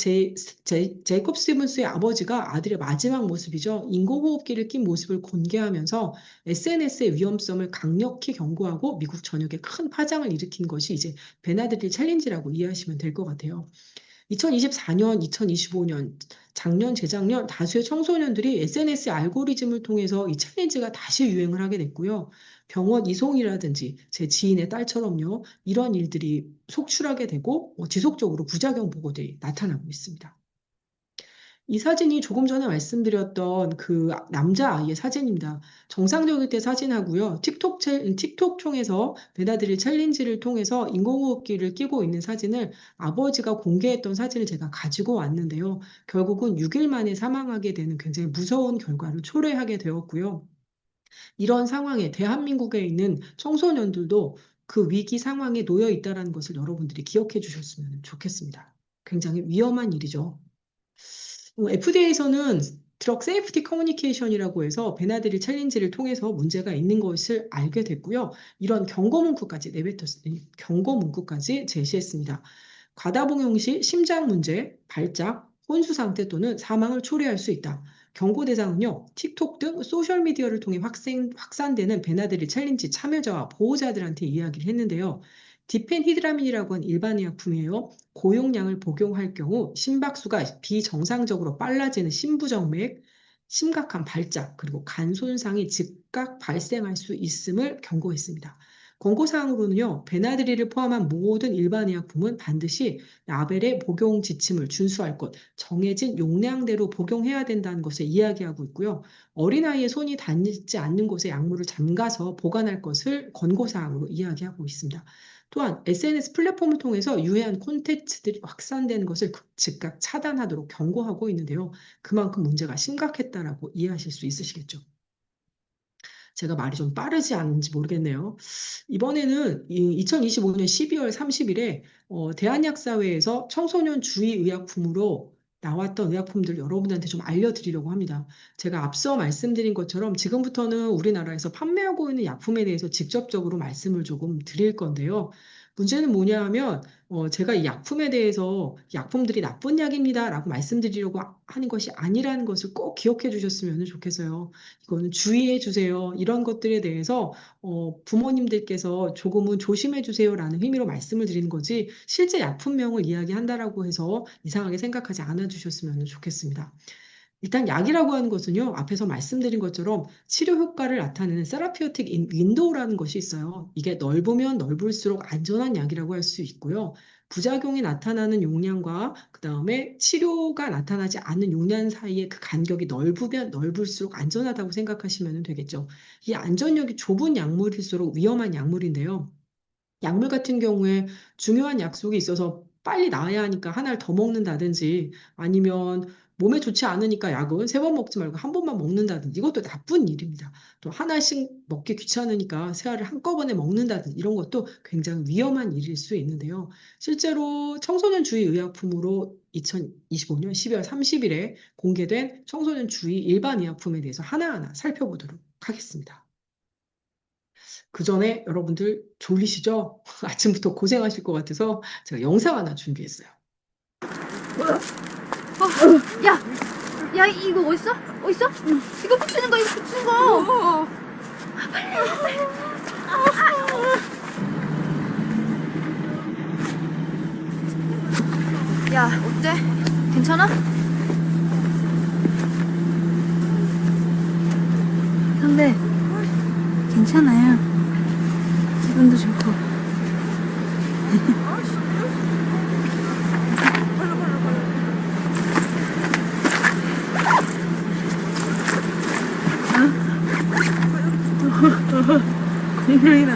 제이콥 스티븐스의 아버지가 아들의 마지막 모습이죠. 인공호흡기를 낀 모습을 공개하면서 SNS의 위험성을 강력히 경고하고 미국 전역에 큰 파장을 일으킨 것이 이제 베나드릴 챌린지라고 이해하시면 될 것 같아요. 2024년, 2025년, 작년, 재작년 다수의 청소년들이 SNS 알고리즘을 통해서 이 챌린지가 다시 유행을 하게 됐고요. 병원 이송이라든지 제 지인의 딸처럼요. 이런 일들이 속출하게 되고 지속적으로 부작용 보고들이 나타나고 있습니다. 이 사진이 조금 전에 말씀드렸던 그 남자아이의 사진입니다. 정상적일 때 사진하고요. 틱톡 총에서 배나들이 챌린지를 통해서 인공호흡기를 끼고 있는 사진을 아버지가 공개했던 사진을 제가 가지고 왔는데요. 결국은 6일 만에 사망하게 되는 굉장히 무서운 결과를 초래하게 되었고요. 이런 상황에 대한민국에 있는 청소년들도 그 위기 상황에 놓여 있다는 것을 여러분들이 기억해 주셨으면 좋겠습니다. 굉장히 위험한 일이죠. FDA에서는 드럭 세이프티 커뮤니케이션이라고 해서 베나드릴 챌린지를 통해서 문제가 있는 것을 알게 됐고요. 이런 경고 문구까지 제시했습니다. 과다 복용 시 심장 문제, 발작, 혼수 상태 또는 사망을 초래할 수 있다. 경고 대상은요, 틱톡 등 소셜미디어를 통해 확산되는 베나드릴 챌린지 참여자와 보호자들한테 이야기를 했는데요. 디펜히드라민이라고 하는 일반 의약품이에요. 고용량을 복용할 경우 심박수가 비정상적으로 빨라지는 심부정맥, 심각한 발작, 그리고 간 손상이 즉각 발생할 수 있음을 경고했습니다. 권고사항으로는요, 베나드릴을 포함한 모든 일반 의약품은 반드시 라벨의 복용 지침을 준수할 것, 정해진 용량대로 복용해야 된다는 것을 이야기하고 있고요. 어린아이의 손이 닿지 않는 곳에 약물을 잠가서 보관할 것을 권고사항으로 이야기하고 있습니다. 또한 SNS 플랫폼을 통해서 유해한 콘텐츠들이 확산되는 것을 즉각 차단하도록 경고하고 있는데요. 그만큼 문제가 심각했다라고 이해하실 수 있으시겠죠. 제가 말이 좀 빠르지 않은지 모르겠네요. 이번에는 2025년 12월 30일에 대한약사회에서 청소년 주의 의약품으로 나왔던 의약품들 여러분들한테 좀 알려드리려고 합니다. 제가 앞서 말씀드린 것처럼 지금부터는 우리나라에서 판매하고 있는 약품에 대해서 직접적으로 말씀을 조금 드릴 건데요. 문제는 뭐냐 하면 제가 이 약품에 대해서 약품들이 나쁜 약입니다라고 말씀드리려고 하는 것이 아니라는 것을 꼭 기억해 주셨으면 좋겠어요. 이거는 주의해 주세요. 이런 것들에 대해서 부모님들께서 조금은 조심해 주세요라는 의미로 말씀을 드리는 거지 실제 약품명을 이야기한다라고 해서 이상하게 생각하지 않아 주셨으면 좋겠습니다. 일단 약이라고 하는 것은요, 앞에서 말씀드린 것처럼 치료 효과를 나타내는 세라피우틱 윈도우라는 것이 있어요. 이게 넓으면 넓을수록 안전한 약이라고 할 수 있고요. 부작용이 나타나는 용량과 그 다음에 치료가 나타나지 않는 용량 사이의 그 간격이 넓으면 넓을수록 안전하다고 생각하시면 되겠죠. 이 안전력이 좁은 약물일수록 위험한 약물인데요. 약물 같은 경우에 중요한 약속이 있어서 빨리 나아야 하니까 하나를 더 먹는다든지 아니면 몸에 좋지 않으니까 약은 세 번 먹지 말고 한 번만 먹는다든지 이것도 나쁜 일입니다. 또 하나씩 먹기 귀찮으니까 세 알을 한꺼번에 먹는다든지 이런 것도 굉장히 위험한 일일 수 있는데요. 실제로 청소년 주의 의약품으로 2025년 12월 30일에 공개된 청소년 주의 일반 의약품에 대해서 하나하나 살펴보도록 하겠습니다. 그 전에 여러분들 졸리시죠? 아침부터 고생하실 것 같아서 제가 영상 하나 준비했어요. 야, 야, 이거 어딨어? 어딨어? 이거 붙이는 거, 이거 붙이는 거. 야, 어때? 괜찮아? 선배, 괜찮아요. 기분도 좋고. 공룡이다.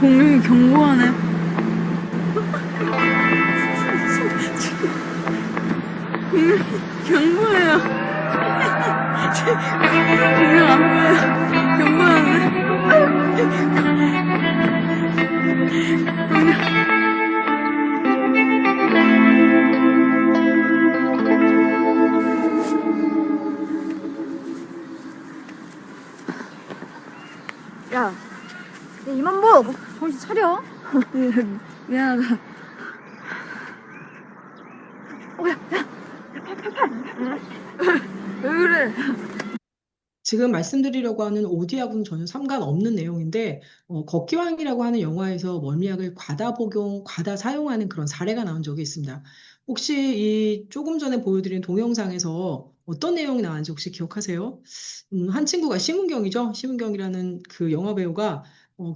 공룡이 경고하네. 공룡 경고해요. 공룡 안 보여. 경고하네. 야, 야, 이만보, 정신 차려. 미안하다. 야, 야, 야, 팔. 왜 그래? 지금 말씀드리려고 하는 오디하고는 전혀 상관없는 내용인데, 걷기왕이라고 하는 영화에서 멀미약을 과다 복용, 과다 사용하는 그런 사례가 나온 적이 있습니다. 혹시 이 조금 전에 보여드린 동영상에서 어떤 내용이 나왔는지 혹시 기억하세요? 한 친구가 심은경이죠. 심은경이라는 그 영화 배우가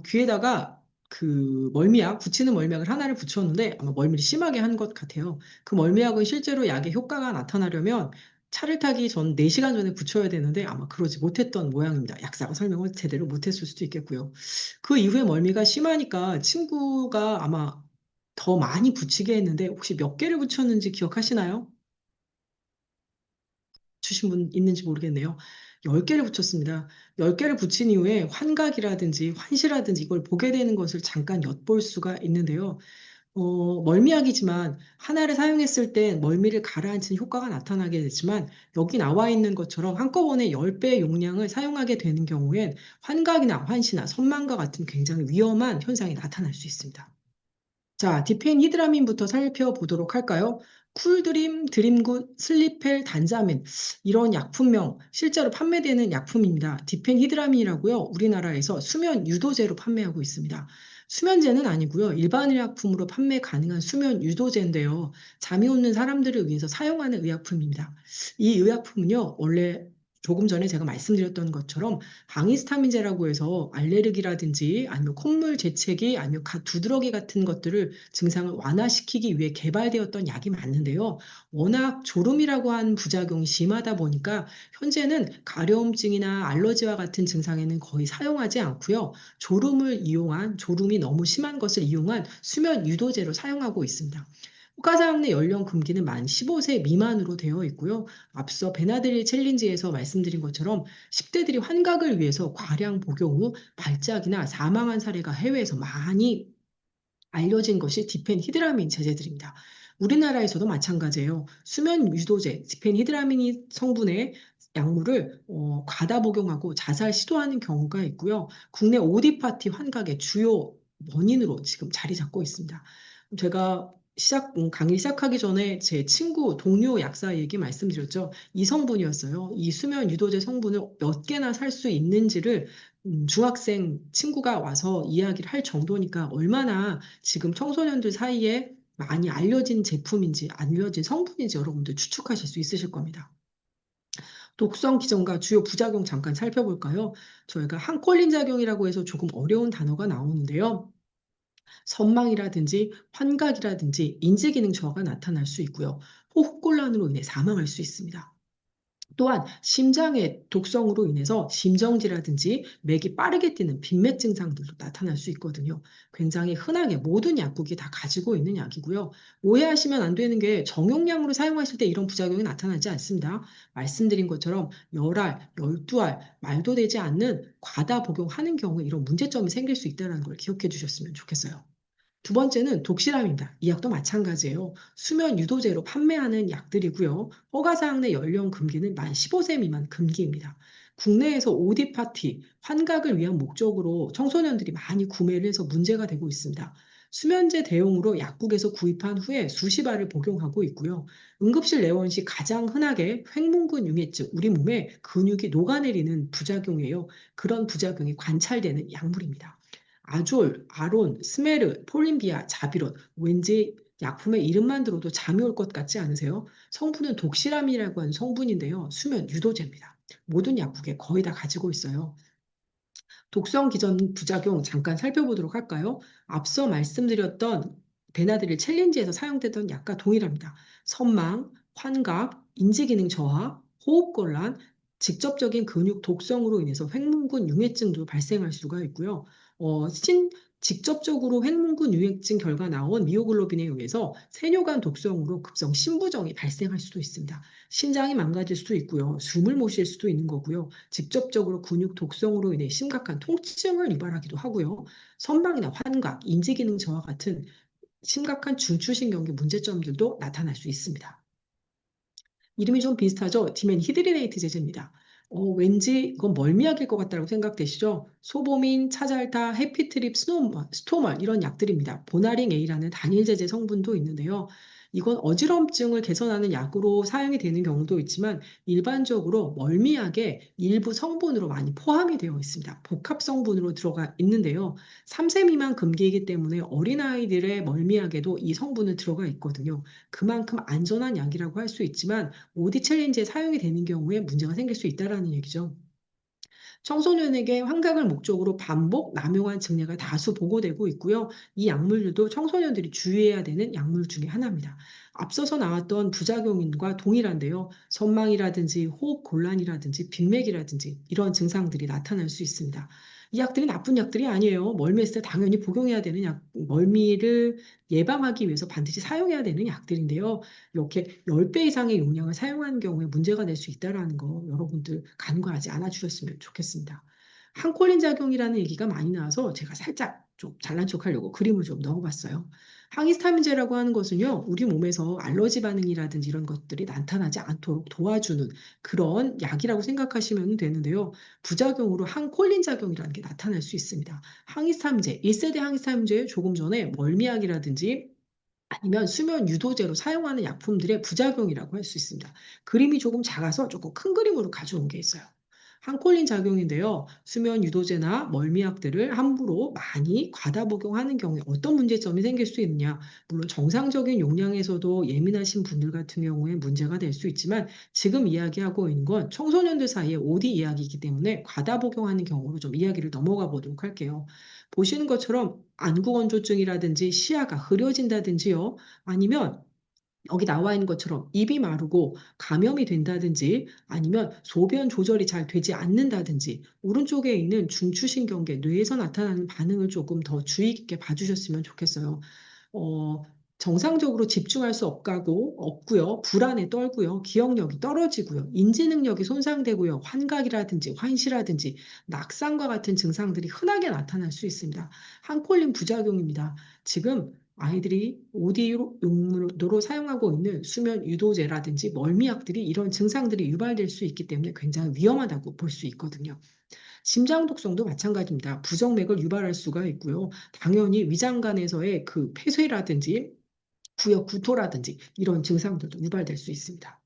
귀에다가 그 멀미약, 붙이는 멀미약을 하나를 붙였는데 아마 멀미를 심하게 한 것 같아요. 그 멀미약은 실제로 약의 효과가 나타나려면 차를 타기 전 4시간 전에 붙여야 되는데 아마 그러지 못했던 모양입니다. 약사가 설명을 제대로 못했을 수도 있겠고요. 그 이후에 멀미가 심하니까 친구가 아마 더 많이 붙이게 했는데 혹시 몇 개를 붙였는지 기억하시나요? 주신 분 있는지 모르겠네요. 10개를 붙였습니다. 10개를 붙인 이후에 환각이라든지 환시라든지 이걸 보게 되는 것을 잠깐 엿볼 수가 있는데요. 멀미약이지만 하나를 사용했을 땐 멀미를 가라앉히는 효과가 나타나게 되지만 여기 나와 있는 것처럼 한꺼번에 10배 용량을 사용하게 되는 경우엔 환각이나 환시나 선망과 같은 굉장히 위험한 현상이 나타날 수 있습니다. 자, 디펜히드라민부터 살펴보도록 할까요? 쿨드림, 드림굿, 슬리펠, 단자민 이런 약품명 실제로 판매되는 약품입니다. 디펜히드라민이라고요. 우리나라에서 수면 유도제로 판매하고 있습니다. 수면제는 아니고요. 일반 의약품으로 판매 가능한 수면 유도제인데요. 잠이 오는 사람들을 위해서 사용하는 의약품입니다. 이 의약품은요. 원래 조금 전에 제가 말씀드렸던 것처럼 방히스타민제라고 해서 알레르기라든지 아니면 콧물 재채기 아니면 두드러기 같은 것들을 증상을 완화시키기 위해 개발되었던 약이 맞는데요. 워낙 졸음이라고 하는 부작용이 심하다 보니까 현재는 가려움증이나 알러지와 같은 증상에는 거의 사용하지 않고요. 졸음이 너무 심한 것을 이용한 수면 유도제로 사용하고 있습니다. 효과사항 내 연령 금기는 만 15세 미만으로 되어 있고요. 앞서 베나드릴 챌린지에서 말씀드린 것처럼 10대들이 환각을 위해서 과량 복용 후 발작이나 사망한 사례가 해외에서 많이 알려진 것이 디펜히드라민 제제들입니다. 우리나라에서도 마찬가지예요. 수면 유도제, 디펜히드라민 성분의 약물을 과다 복용하고 자살 시도하는 경우가 있고요. 국내 오디파티 환각의 주요 원인으로 지금 자리 잡고 있습니다. 제가 강의 시작하기 전에 제 친구, 동료 약사 얘기 말씀드렸죠. 이 성분이었어요. 이 수면 유도제 성분을 몇 개나 살 수 있는지를 중학생 친구가 와서 이야기를 할 정도니까 얼마나 지금 청소년들 사이에 많이 알려진 제품인지 알려진 성분인지 여러분들 추측하실 수 있으실 겁니다. 독성 기전과 주요 부작용 잠깐 살펴볼까요? 저희가 항콜린 작용이라고 해서 조금 어려운 단어가 나오는데요. 선망이라든지 환각이라든지 인지기능 저하가 나타날 수 있고요. 호흡곤란으로 인해 사망할 수 있습니다. 또한 심장의 독성으로 인해서 심정지라든지 맥이 빠르게 뛰는 빈맥 증상들도 나타날 수 있거든요. 굉장히 흔하게 모든 약국이 다 가지고 있는 약이고요. 오해하시면 안 되는 게 정용량으로 사용하실 때 이런 부작용이 나타나지 않습니다. 말씀드린 것처럼 열알, 12알, 말도 되지 않는 과다 복용하는 경우에 이런 문제점이 생길 수 있다는 걸 기억해 주셨으면 좋겠어요. 두 번째는 독실암입니다. 이 약도 마찬가지예요. 수면 유도제로 판매하는 약들이고요. 허가사항 내 연령 금기는 만 15세 미만 금기입니다. 국내에서 오디파티, 환각을 위한 목적으로 청소년들이 많이 구매를 해서 문제가 되고 있습니다. 수면제 대용으로 약국에서 구입한 후에 수십 알을 복용하고 있고요. 응급실 내원 시 가장 흔하게 횡문근 융해증, 우리 몸에 근육이 녹아내리는 부작용이에요. 그런 부작용이 관찰되는 약물입니다. 아졸, 아론, 스메르, 폴림비아, 자비론. 왠지 약품의 이름만 들어도 잠이 올 것 같지 않으세요? 성분은 독시람이라고 하는 성분인데요. 수면 유도제입니다. 모든 약국에 거의 다 가지고 있어요. 독성 기전 부작용 잠깐 살펴보도록 할까요? 앞서 말씀드렸던 베나드릴 챌린지에서 사용되던 약과 동일합니다. 선망, 환각, 인지기능 저하, 호흡곤란, 직접적인 근육 독성으로 인해서 횡문근 융해증도 발생할 수가 있고요. 직접적으로 횡문근 융해증 결과 나온 미오글로빈에 의해서 세뇨간 독성으로 급성 심부정이 발생할 수도 있습니다. 심장이 망가질 수도 있고요. 숨을 못 쉴 수도 있는 거고요. 직접적으로 근육 독성으로 인해 심각한 통증을 유발하기도 하고요. 선망이나 환각, 인지기능 저하 같은 심각한 중추신경계 문제점들도 나타날 수 있습니다. 이름이 좀 비슷하죠? 디멘히드리네이트 제제입니다. 왠지 이건 멀미약일 것 같다고 생각되시죠? 소보민, 차잘타, 해피트립, 스토멀 이런 약들입니다. 보나링 A라는 단일 제제 성분도 있는데요. 이건 어지럼증을 개선하는 약으로 사용이 되는 경우도 있지만 일반적으로 멀미약의 일부 성분으로 많이 포함이 되어 있습니다. 복합 성분으로 들어가 있는데요. 3세 미만 금기이기 때문에 어린아이들의 멀미약에도 이 성분은 들어가 있거든요. 그만큼 안전한 약이라고 할 수 있지만 OD 챌린지에 사용이 되는 경우에 문제가 생길 수 있다는 얘기죠. 청소년에게 환각을 목적으로 반복 남용한 증례가 다수 보고되고 있고요. 이 약물들도 청소년들이 주의해야 되는 약물 중에 하나입니다. 앞서서 나왔던 부작용과 동일한데요. 선망이라든지 호흡 곤란이라든지 빈맥이라든지 이런 증상들이 나타날 수 있습니다. 이 약들이 나쁜 약들이 아니에요. 멀미했을 때 당연히 복용해야 되는 약, 멀미를 예방하기 위해서 반드시 사용해야 되는 약들인데요. 이렇게 10배 이상의 용량을 사용하는 경우에 문제가 될 수 있다는 거 여러분들 간과하지 않아 주셨으면 좋겠습니다. 항콜린 작용이라는 얘기가 많이 나와서 제가 살짝 좀 잘난 척하려고 그림을 좀 넣어봤어요. 항히스타민제라고 하는 것은요, 우리 몸에서 알러지 반응이라든지 이런 것들이 나타나지 않도록 도와주는 그런 약이라고 생각하시면 되는데요. 부작용으로 항콜린 작용이라는 게 나타날 수 있습니다. 항히스타민제, 1세대 항히스타민제에 조금 전에 멀미약이라든지 아니면 수면 유도제로 사용하는 약품들의 부작용이라고 할 수 있습니다. 그림이 조금 작아서 조금 큰 그림으로 가져온 게 있어요. 항콜린 작용인데요. 수면 유도제나 멀미약들을 함부로 많이 과다 복용하는 경우에 어떤 문제점이 생길 수 있느냐. 물론 정상적인 용량에서도 예민하신 분들 같은 경우에 문제가 될 수 있지만 지금 이야기하고 있는 건 청소년들 사이에 OD 이야기이기 때문에 과다 복용하는 경우로 좀 이야기를 넘어가 보도록 할게요. 보시는 것처럼 안구건조증이라든지 시야가 흐려진다든지요. 아니면 여기 나와 있는 것처럼 입이 마르고 감염이 된다든지 아니면 소변 조절이 잘 되지 않는다든지 오른쪽에 있는 중추신경계 뇌에서 나타나는 반응을 조금 더 주의 깊게 봐주셨으면 좋겠어요. 어, 정상적으로 집중할 수 없고요. 불안에 떨고요. 기억력이 떨어지고요. 인지 능력이 손상되고요. 환각이라든지 환시라든지 낙상과 같은 증상들이 흔하게 나타날 수 있습니다. 항콜린 부작용입니다. 지금 아이들이 오디오 용도로 사용하고 있는 수면 유도제라든지 멀미약들이 이런 증상들이 유발될 수 있기 때문에 굉장히 위험하다고 볼 수 있거든요. 심장 독성도 마찬가지입니다. 부정맥을 유발할 수가 있고요. 당연히 위장관에서의 그 폐쇄라든지 구역 구토라든지 이런 증상들도 유발될 수 있습니다.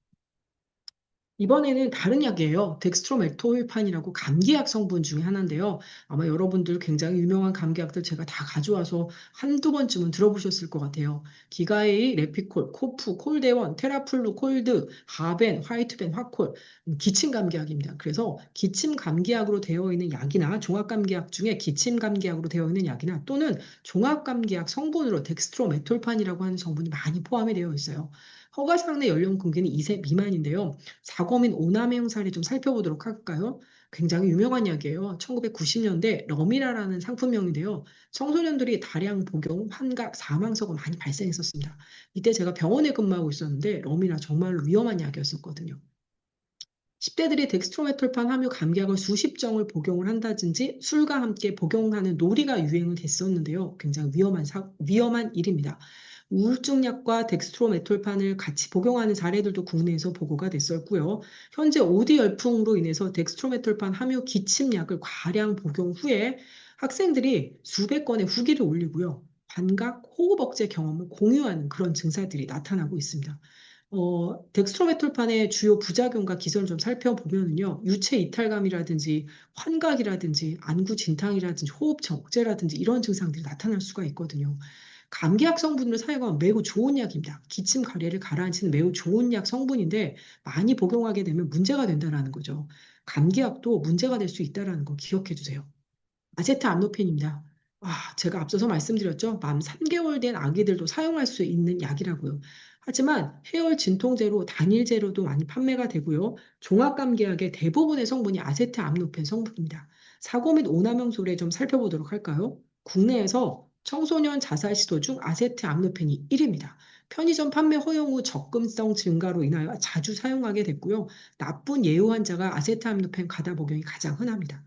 이번에는 다른 약이에요. 덱스트로메토일판이라고 감기약 성분 중에 하나인데요. 아마 여러분들 굉장히 유명한 감기약들 제가 다 가져와서 한두 번쯤은 들어보셨을 것 같아요. 기가에이, 레피콜, 코프, 콜데원, 테라플루, 콜드, 하벤, 화이트벤, 화콜, 기침 감기약입니다. 그래서 기침 감기약으로 되어 있는 약이나 종합 감기약 중에 기침 감기약으로 되어 있는 약이나 또는 종합 감기약 성분으로 덱스트로메톨판이라고 하는 성분이 많이 포함이 되어 있어요. 허가사항 내 연령 금기는 2세 미만인데요. 사검인 오남용 사례 좀 살펴보도록 할까요? 굉장히 유명한 약이에요. 1990년대 러미라라는 상품명인데요. 청소년들이 다량 복용, 환각, 사망사고 많이 발생했었습니다. 이때 제가 병원에 근무하고 있었는데 러미라 정말로 위험한 약이었었거든요. 10대들이 덱스트로메톨판 함유 감기약을 수십 정을 복용을 한다든지 술과 함께 복용하는 놀이가 유행을 됐었는데요. 굉장히 위험한 일입니다. 우울증약과 덱스트로메톨판을 같이 복용하는 사례들도 국내에서 보고가 됐었고요. 현재 OD 열풍으로 인해서 덱스트로메톨판 함유 기침약을 과량 복용 후에 학생들이 수백 건의 후기를 올리고요. 환각, 호흡 억제 경험을 공유하는 그런 증상들이 나타나고 있습니다. 덱스트로메톨판의 주요 부작용과 기전을 좀 살펴보면요. 유체 이탈감이라든지 환각이라든지 안구 진탕이라든지 호흡 억제라든지 이런 증상들이 나타날 수가 있거든요. 감기약 성분으로 사용하면 매우 좋은 약입니다. 기침 가래를 가라앉히는 매우 좋은 약 성분인데 많이 복용하게 되면 문제가 된다는 거죠. 감기약도 문제가 될 수 있다는 거 기억해 주세요. 아세트암노펜입니다. 제가 앞서서 말씀드렸죠. 만 3개월 된 아기들도 사용할 수 있는 약이라고요. 하지만 해열 진통제로 단일제로도 많이 판매가 되고요. 종합감기약의 대부분의 성분이 아세트암노펜 성분입니다. 사고 및 오남용 소례 좀 살펴보도록 할까요? 국내에서 청소년 자살 시도 중 아세트암노펜이 1위입니다. 편의점 판매 허용 후 접근성 증가로 인하여 자주 사용하게 됐고요. 나쁜 예후 환자가 아세트암노펜 과다 복용이 가장 흔합니다.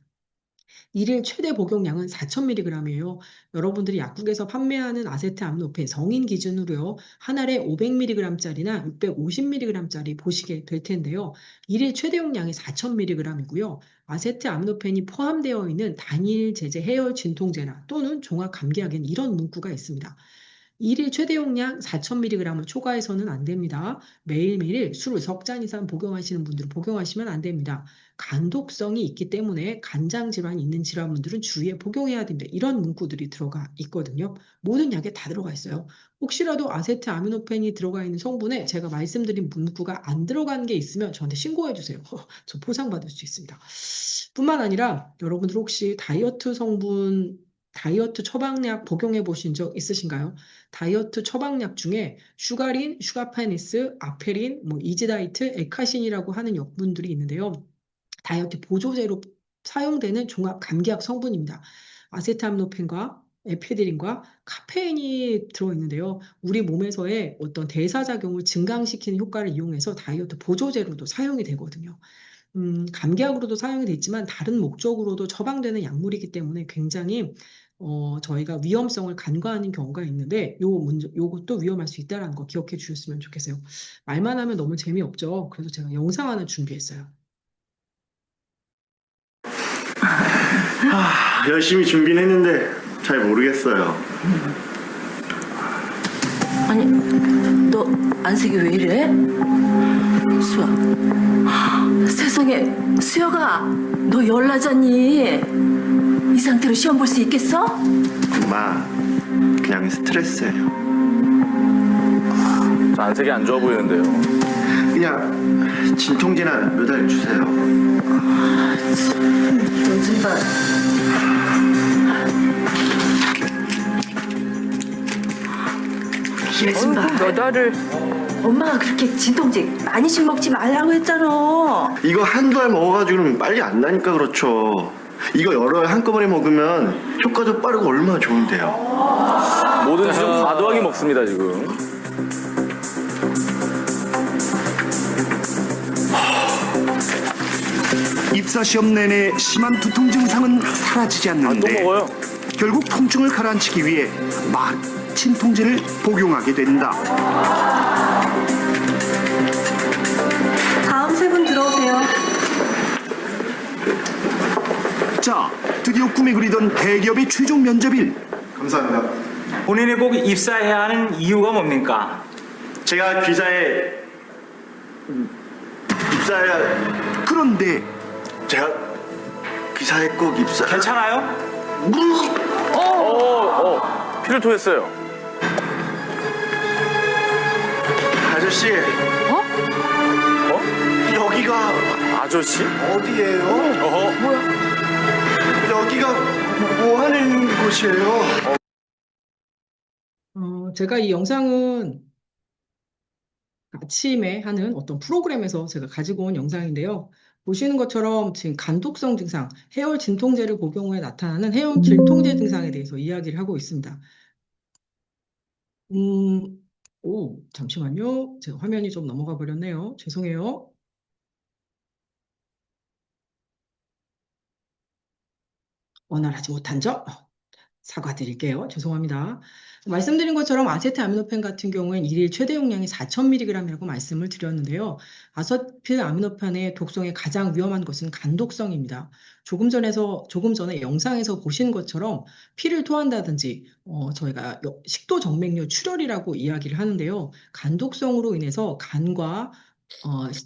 일일 최대 복용량은 4,000mg이에요. 여러분들이 약국에서 판매하는 아세트암노펜 성인 기준으로요. 한 알에 500mg짜리나 650mg짜리 보시게 될 텐데요. 일일 최대 용량이 4,000mg이고요. 아세트암노펜이 포함되어 있는 단일 제제 해열 진통제나 또는 종합 감기약에는 이런 문구가 있습니다. 일일 최대 용량 4,000mg을 초과해서는 안 됩니다. 매일매일 술을 석 잔 이상 복용하시는 분들은 복용하시면 안 됩니다. 간독성이 있기 때문에 간장 질환이 있는 질환분들은 주의해 복용해야 됩니다. 이런 문구들이 들어가 있거든요. 모든 약에 다 들어가 있어요. 혹시라도 아세트아미노펜이 들어가 있는 성분에 제가 말씀드린 문구가 안 들어간 게 있으면 저한테 신고해 주세요. 저 포상받을 수 있습니다. 뿐만 아니라 여러분들 혹시 다이어트 처방약 복용해 보신 적 있으신가요? 다이어트 처방약 중에 슈가린, 슈가파니스, 아페린, 이지다이트, 에카신이라고 하는 약분들이 있는데요. 다이어트 보조제로 사용되는 종합 감기약 성분입니다. 아세트아미노펜과 에페드린과 카페인이 들어있는데요. 우리 몸에서의 어떤 대사작용을 증강시키는 효과를 이용해서 다이어트 보조제로도 사용이 되거든요. 감기약으로도 사용이 됐지만 다른 목적으로도 처방되는 약물이기 때문에 굉장히 저희가 위험성을 간과하는 경우가 있는데 요것도 위험할 수 있다는 거 기억해 주셨으면 좋겠어요. 말만 하면 너무 재미없죠. 그래서 제가 영상 하나 준비했어요. 열심히 준비는 했는데 잘 모르겠어요. 아니, 너 안색이 왜 이래? 수아, 세상에, 수혁아, 너 열나잖니? 이 상태로 시험 볼 수 있겠어? 엄마, 그냥 스트레스예요. 저 안색이 안 좋아 보이는데요. 그냥 진통제나 몇 알 주세요. 요즘 봐. 요즘 봐. 몇 알을. 엄마가 그렇게 진통제 많이씩 먹지 말라고 했잖아. 이거 한두 알 먹어가지고는 빨리 안 나니까 그렇죠. 이거 여러 알 한꺼번에 먹으면 효과도 빠르고 얼마나 좋은데요. 뭐든지 좀 과도하게 먹습니다, 지금. 입사 시험 내내 심한 두통 증상은 사라지지 또 않는데 먹어요. 결국 통증을 가라앉히기 위해 진통제를 복용하게 된다. 다음 세 분 들어오세요. 자, 드디어 꿈에 그리던 대기업의 최종 면접일. 감사합니다. 본인이 꼭 입사해야 하는 이유가 뭡니까? 제가 기사에 입사해야 그런데 제가 기사에 꼭 입사. 괜찮아요? 피를 토했어요. 아저씨. 여기가 아저씨? 어디예요? 어허. 여기가 뭐 하는 곳이에요? 제가 이 영상은 아침에 하는 어떤 프로그램에서 제가 가지고 온 영상인데요. 보시는 것처럼 지금 간독성 증상, 해열 진통제를 복용 후에 나타나는 해열 진통제 증상에 대해서 이야기를 하고 있습니다. 잠시만요. 제가 화면이 좀 넘어가 버렸네요. 죄송해요. 원활하지 못한 점 사과드릴게요. 죄송합니다. 말씀드린 것처럼 아세트아미노펜 같은 경우엔 일일 최대 용량이 4,000mg이라고 말씀을 드렸는데요. 아세트아미노펜의 독성에 가장 위험한 것은 간독성입니다. 조금 전에 영상에서 보신 것처럼 피를 토한다든지 저희가 식도 정맥류 출혈이라고 이야기를 하는데요. 간독성으로 인해서 간과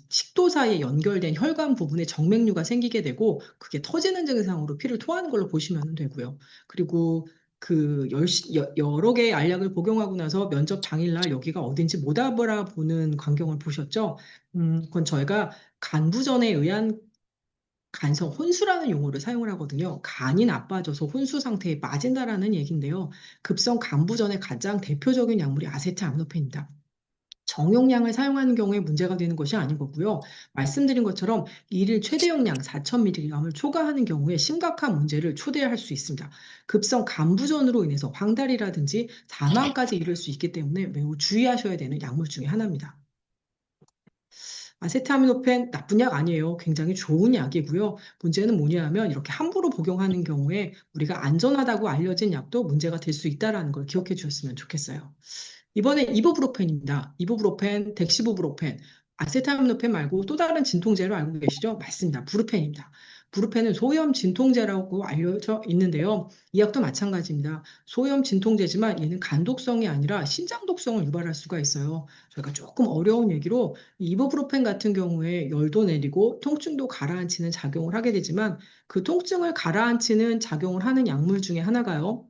식도 사이에 연결된 혈관 부분에 정맥류가 생기게 되고 그게 터지는 증상으로 피를 토하는 걸로 보시면 되고요. 그리고 여러 개의 알약을 복용하고 나서 면접 당일날 여기가 어딘지 못 알아보는 광경을 보셨죠? 그건 저희가 간부전에 의한 간성 혼수라는 용어를 사용을 하거든요. 간이 나빠져서 혼수 상태에 빠진다라는 얘기인데요. 급성 간부전의 가장 대표적인 약물이 아세트아미노펜입니다. 정용량을 사용하는 경우에 문제가 되는 것이 아닌 거고요. 말씀드린 것처럼 일일 최대 용량 4,000mg을 초과하는 경우에 심각한 문제를 초래할 수 있습니다. 급성 간부전으로 인해서 황달이라든지 사망까지 이를 수 있기 때문에 매우 주의하셔야 되는 약물 중에 하나입니다. 아세트아미노펜 나쁜 약 아니에요. 굉장히 좋은 약이고요. 문제는 뭐냐면 이렇게 함부로 복용하는 경우에 우리가 안전하다고 알려진 약도 문제가 될 수 있다는 걸 기억해 주셨으면 좋겠어요. 이번엔 이부브로펜입니다. 이부브로펜, 덱시부브로펜, 아세트아미노펜 말고 또 다른 진통제를 알고 계시죠? 맞습니다. 부르펜입니다. 브루펜은 소염 진통제라고 알려져 있는데요. 이 약도 마찬가지입니다. 소염 진통제지만 얘는 간독성이 아니라 신장독성을 유발할 수가 있어요. 저희가 조금 어려운 얘기로 이부브루펜 같은 경우에 열도 내리고 통증도 가라앉히는 작용을 하게 되지만 그 통증을 가라앉히는 작용을 하는 약물 중에 하나가요.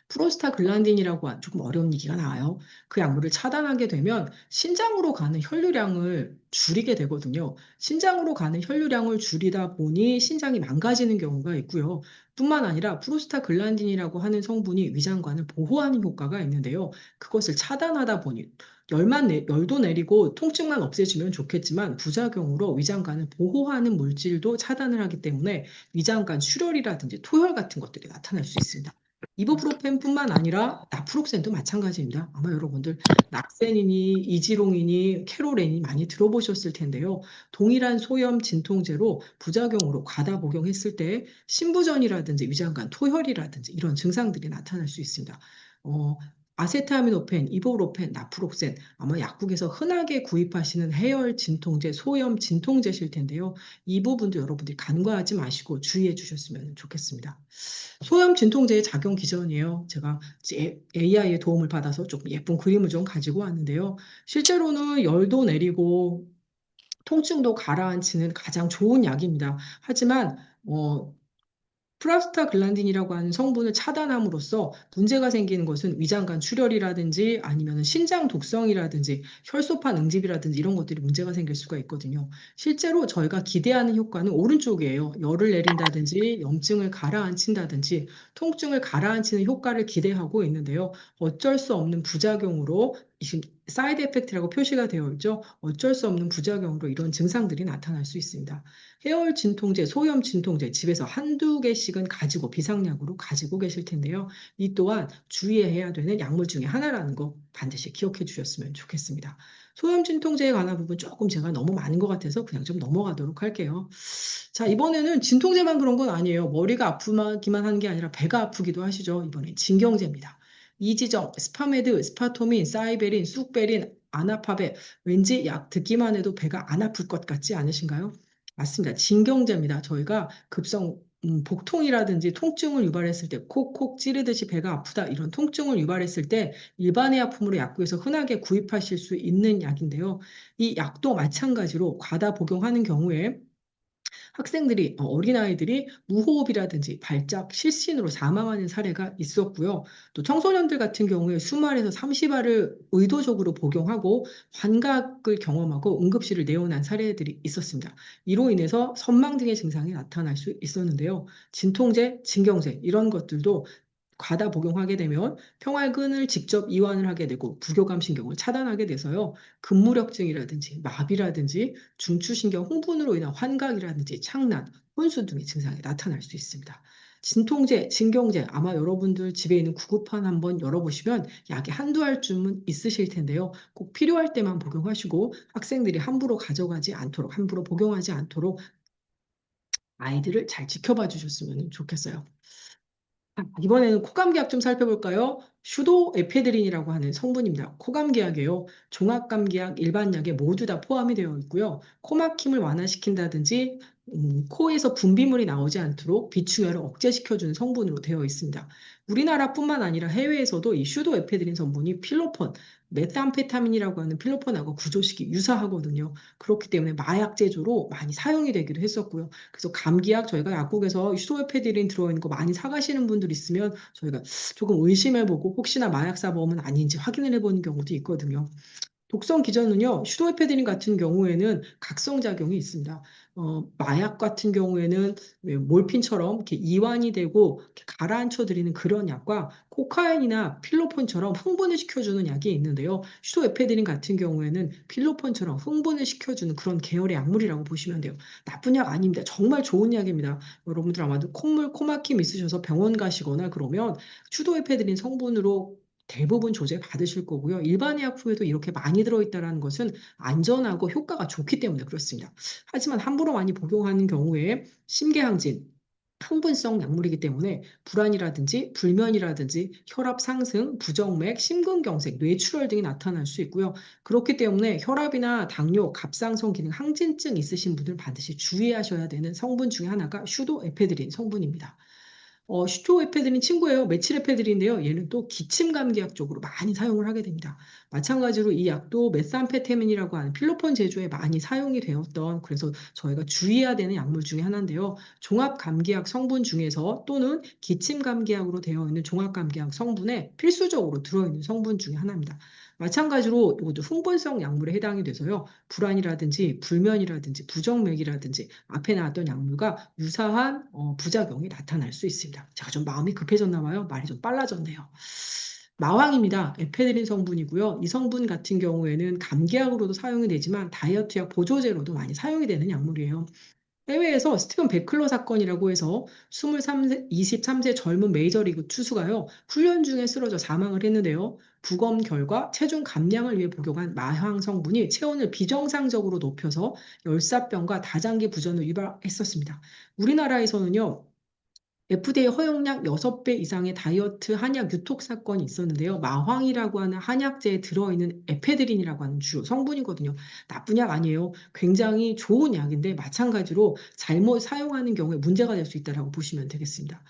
프로스타글란딘이라고 조금 어려운 얘기가 나와요. 그 약물을 차단하게 되면 신장으로 가는 혈류량을 줄이게 되거든요. 신장으로 가는 혈류량을 줄이다 보니 신장이 망가지는 경우가 있고요. 뿐만 아니라 프로스타글란딘이라고 하는 성분이 위장관을 보호하는 효과가 있는데요. 그것을 차단하다 보니 열도 내리고 통증만 없애주면 좋겠지만 부작용으로 위장관을 보호하는 물질도 차단을 하기 때문에 위장관 출혈이라든지 토혈 같은 것들이 나타날 수 있습니다. 이부프로펜뿐만 아니라 나프록센도 마찬가지입니다. 아마 여러분들 낙센이니 이지롱이니 캐로렌이 많이 들어보셨을 텐데요. 동일한 소염 진통제로 부작용으로 과다 복용했을 때 신부전이라든지 위장관 토혈이라든지 이런 증상들이 나타날 수 있습니다. 아세타미노펜, 이보로펜, 나프록센 아마 약국에서 흔하게 구입하시는 해열 진통제, 소염 진통제실 텐데요. 이 부분도 여러분들이 간과하지 마시고 주의해 주셨으면 좋겠습니다. 소염 진통제의 작용 기전이에요. 제가 AI의 도움을 받아서 조금 예쁜 그림을 좀 가지고 왔는데요. 실제로는 열도 내리고 통증도 가라앉히는 가장 좋은 약입니다. 하지만 프로스타글란딘이라고 하는 성분을 차단함으로써 문제가 생기는 것은 위장관 출혈이라든지 아니면 신장 독성이라든지 혈소판 응집이라든지 이런 것들이 문제가 생길 수가 있거든요. 실제로 저희가 기대하는 효과는 오른쪽이에요. 열을 내린다든지 염증을 가라앉힌다든지 통증을 가라앉히는 효과를 기대하고 있는데요. 어쩔 수 없는 부작용으로 사이드 에펙트라고 표시가 되어 있죠. 어쩔 수 없는 부작용으로 이런 증상들이 나타날 수 있습니다. 해열 진통제, 소염 진통제 집에서 한두 개씩은 가지고 비상약으로 가지고 계실 텐데요. 이 또한 주의해야 되는 약물 중에 하나라는 거 반드시 기억해 주셨으면 좋겠습니다. 소염 진통제에 관한 부분 조금 제가 너무 많은 것 같아서 그냥 좀 넘어가도록 할게요. 자, 이번에는 진통제만 그런 건 아니에요. 머리가 아프기만 하는 게 아니라 배가 아프기도 하시죠. 이번엔 진경제입니다. 이지정, 스파메드, 스파토민, 사이베린, 쑥베린, 아나파베 왠지 약 듣기만 해도 배가 안 아플 것 같지 않으신가요? 맞습니다. 진경제입니다. 저희가 급성 복통이라든지 통증을 유발했을 때 콕콕 찌르듯이 배가 아프다 이런 통증을 유발했을 때 일반의 약품으로 약국에서 흔하게 구입하실 수 있는 약인데요. 이 약도 마찬가지로 과다 복용하는 경우에 학생들이, 어린아이들이 무호흡이라든지 발작, 실신으로 사망하는 사례가 있었고요. 또 청소년들 같은 경우에 20알에서 30알을 의도적으로 복용하고 환각을 경험하고 응급실을 내원한 사례들이 있었습니다. 이로 인해서 선망 등의 증상이 나타날 수 있었는데요. 진통제, 진경제 이런 것들도 과다 복용하게 되면 평활근을 직접 이완을 하게 되고 부교감신경을 차단하게 돼서요. 근무력증이라든지 마비라든지 중추신경 흥분으로 인한 환각이라든지 착란, 혼수 등의 증상이 나타날 수 있습니다. 진통제, 진경제 아마 여러분들 집에 있는 구급판 한번 열어보시면 약이 한두 알쯤은 있으실 텐데요. 꼭 필요할 때만 복용하시고 학생들이 함부로 가져가지 않도록 함부로 복용하지 않도록 아이들을 잘 지켜봐 주셨으면 좋겠어요. 이번에는 코감기약 좀 살펴볼까요? 슈도에페드린이라고 하는 성분입니다. 코감기약이에요. 종합감기약, 일반약에 모두 다 포함이 되어 있고요. 코막힘을 완화시킨다든지 코에서 분비물이 나오지 않도록 비충혈을 억제시켜주는 성분으로 되어 있습니다. 우리나라뿐만 아니라 해외에서도 이 슈도에페드린 성분이 필로폰, 메탄페타민이라고 하는 필로폰하고 구조식이 유사하거든요. 그렇기 때문에 마약 제조로 많이 사용이 되기도 했었고요. 그래서 감기약 저희가 약국에서 슈도에페드린 들어있는 거 많이 사가시는 분들 있으면 저희가 조금 의심해보고 혹시나 마약사범은 아닌지 확인을 해보는 경우도 있거든요. 독성 기전은요, 슈도에페드린 같은 경우에는 각성작용이 있습니다. 마약 같은 경우에는 왜 몰핀처럼 이렇게 이완이 되고 이렇게 가라앉혀드리는 그런 약과 코카인이나 필로폰처럼 흥분을 시켜주는 약이 있는데요. 슈도에페드린 같은 경우에는 필로폰처럼 흥분을 시켜주는 그런 계열의 약물이라고 보시면 돼요. 나쁜 약 아닙니다. 정말 좋은 약입니다. 여러분들 아마도 콧물, 코막힘 있으셔서 병원 가시거나 그러면 슈도에페드린 성분으로 대부분 조제 받으실 거고요. 일반 의약품에도 이렇게 많이 들어있다는 것은 안전하고 효과가 좋기 때문에 그렇습니다. 하지만 함부로 많이 복용하는 경우에 심계항진, 항분성 약물이기 때문에 불안이라든지 불면이라든지 혈압 상승, 부정맥, 심근경색, 뇌출혈 등이 나타날 수 있고요. 그렇기 때문에 혈압이나 당뇨, 갑상선 기능 항진증 있으신 분들은 반드시 주의하셔야 되는 성분 중에 하나가 슈도에페드린 성분입니다. 슈토에페드린 친구예요. 메칠에페드린인데요. 얘는 또 기침 감기약 쪽으로 많이 사용을 하게 됩니다. 마찬가지로 이 약도 메산페타민이라고 하는 필로폰 제조에 많이 사용이 되었던, 그래서 저희가 주의해야 되는 약물 중에 하나인데요. 종합 감기약 성분 중에서 또는 기침 감기약으로 되어 있는 종합 감기약 성분에 필수적으로 들어있는 성분 중에 하나입니다. 마찬가지로 이것도 흥분성 약물에 해당이 돼서요. 불안이라든지 불면이라든지 부정맥이라든지 앞에 나왔던 약물과 유사한 부작용이 나타날 수 있습니다. 제가 좀 마음이 급해졌나 봐요. 말이 좀 빨라졌네요. 마왕입니다. 에페드린 성분이고요. 이 성분 같은 경우에는 감기약으로도 사용이 되지만 다이어트약 보조제로도 많이 사용이 되는 약물이에요. 해외에서 스티븐 베클러 사건이라고 해서 23세 젊은 메이저리그 투수가요, 훈련 중에 쓰러져 사망을 했는데요. 부검 결과 체중 감량을 위해 복용한 마황 성분이 체온을 비정상적으로 높여서 열사병과 다장기 부전을 유발했었습니다. 우리나라에서는요, FDA 허용량 6배 이상의 다이어트 한약 유톡 사건이 있었는데요. 마황이라고 하는 한약재에 들어있는 에페드린이라고 하는 주요 성분이거든요. 나쁜 약 아니에요. 굉장히 좋은 약인데 마찬가지로 잘못 사용하는 경우에 문제가 될 수 있다고 보시면 되겠습니다.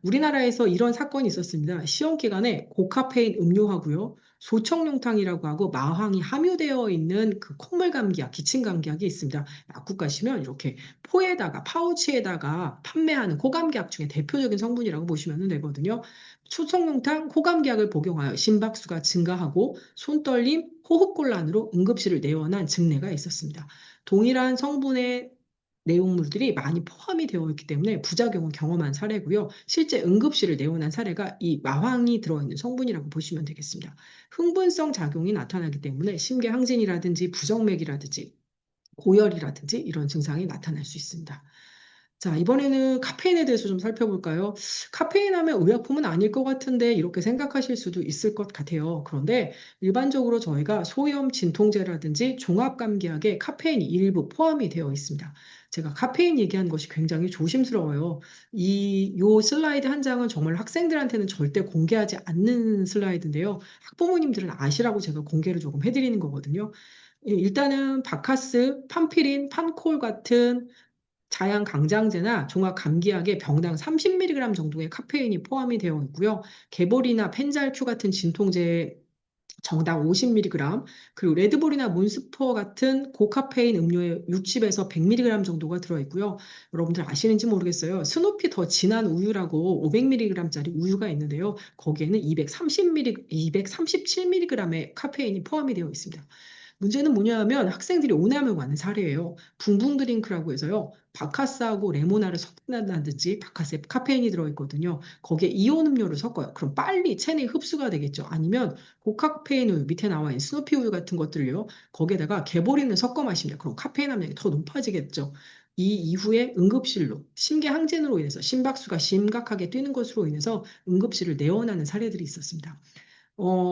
우리나라에서 이런 사건이 있었습니다. 시험 기간에 고카페인 음료하고요. 소청룡탕이라고 하고 마황이 함유되어 있는 그 콧물 감기약, 기침 감기약이 있습니다. 약국 가시면 이렇게 포에다가 파우치에다가 판매하는 코감기약 중에 대표적인 성분이라고 보시면 되거든요. 소청룡탕, 코감기약을 복용하여 심박수가 증가하고 손떨림, 호흡곤란으로 응급실을 내원한 증례가 있었습니다. 동일한 성분의 내용물들이 많이 포함이 되어 있기 때문에 부작용을 경험한 사례고요. 실제 응급실을 내원한 사례가 이 마황이 들어있는 성분이라고 보시면 되겠습니다. 흥분성 작용이 나타나기 때문에 심계항진이라든지 부정맥이라든지 고열이라든지 이런 증상이 나타날 수 있습니다. 자, 이번에는 카페인에 대해서 좀 살펴볼까요? 카페인 하면 의약품은 아닐 것 같은데 이렇게 생각하실 수도 있을 것 같아요. 그런데 일반적으로 저희가 소염 진통제라든지 종합감기약에 카페인이 일부 포함이 되어 있습니다. 제가 카페인 얘기한 것이 굉장히 조심스러워요. 요 슬라이드 한 장은 정말 학생들한테는 절대 공개하지 않는 슬라이드인데요. 학부모님들은 아시라고 제가 공개를 조금 해드리는 거거든요. 일단은 바카스, 판피린, 판콜 같은 자양 강장제나 종합 감기약에 병당 30mg 정도의 카페인이 포함이 되어 있고요. 개보리나 펜잘큐 같은 진통제에 정당 50mg, 그리고 레드불이나 몬스터 같은 고카페인 음료에 60에서 100mg 정도가 들어있고요. 여러분들 아시는지 모르겠어요. 스누피 더 진한 우유라고 500mg짜리 우유가 있는데요. 거기에는 237mg의 카페인이 포함이 되어 있습니다. 문제는 뭐냐 하면 학생들이 오남용 하는 사례예요. 붕붕 드링크라고 해서요. 바카스하고 레모나를 섞는다든지 바카스에 카페인이 들어있거든요. 거기에 이온 음료를 섞어요. 그럼 빨리 체내에 흡수가 되겠죠. 아니면 고카페인 우유, 밑에 나와 있는 스누피 우유 같은 것들을요. 거기에다가 개보리는 섞어 마십니다. 그럼 카페인 함량이 더 높아지겠죠. 이 이후에 응급실로 심계항진으로 인해서 심박수가 심각하게 뛰는 것으로 인해서 응급실을 내원하는 사례들이 있었습니다.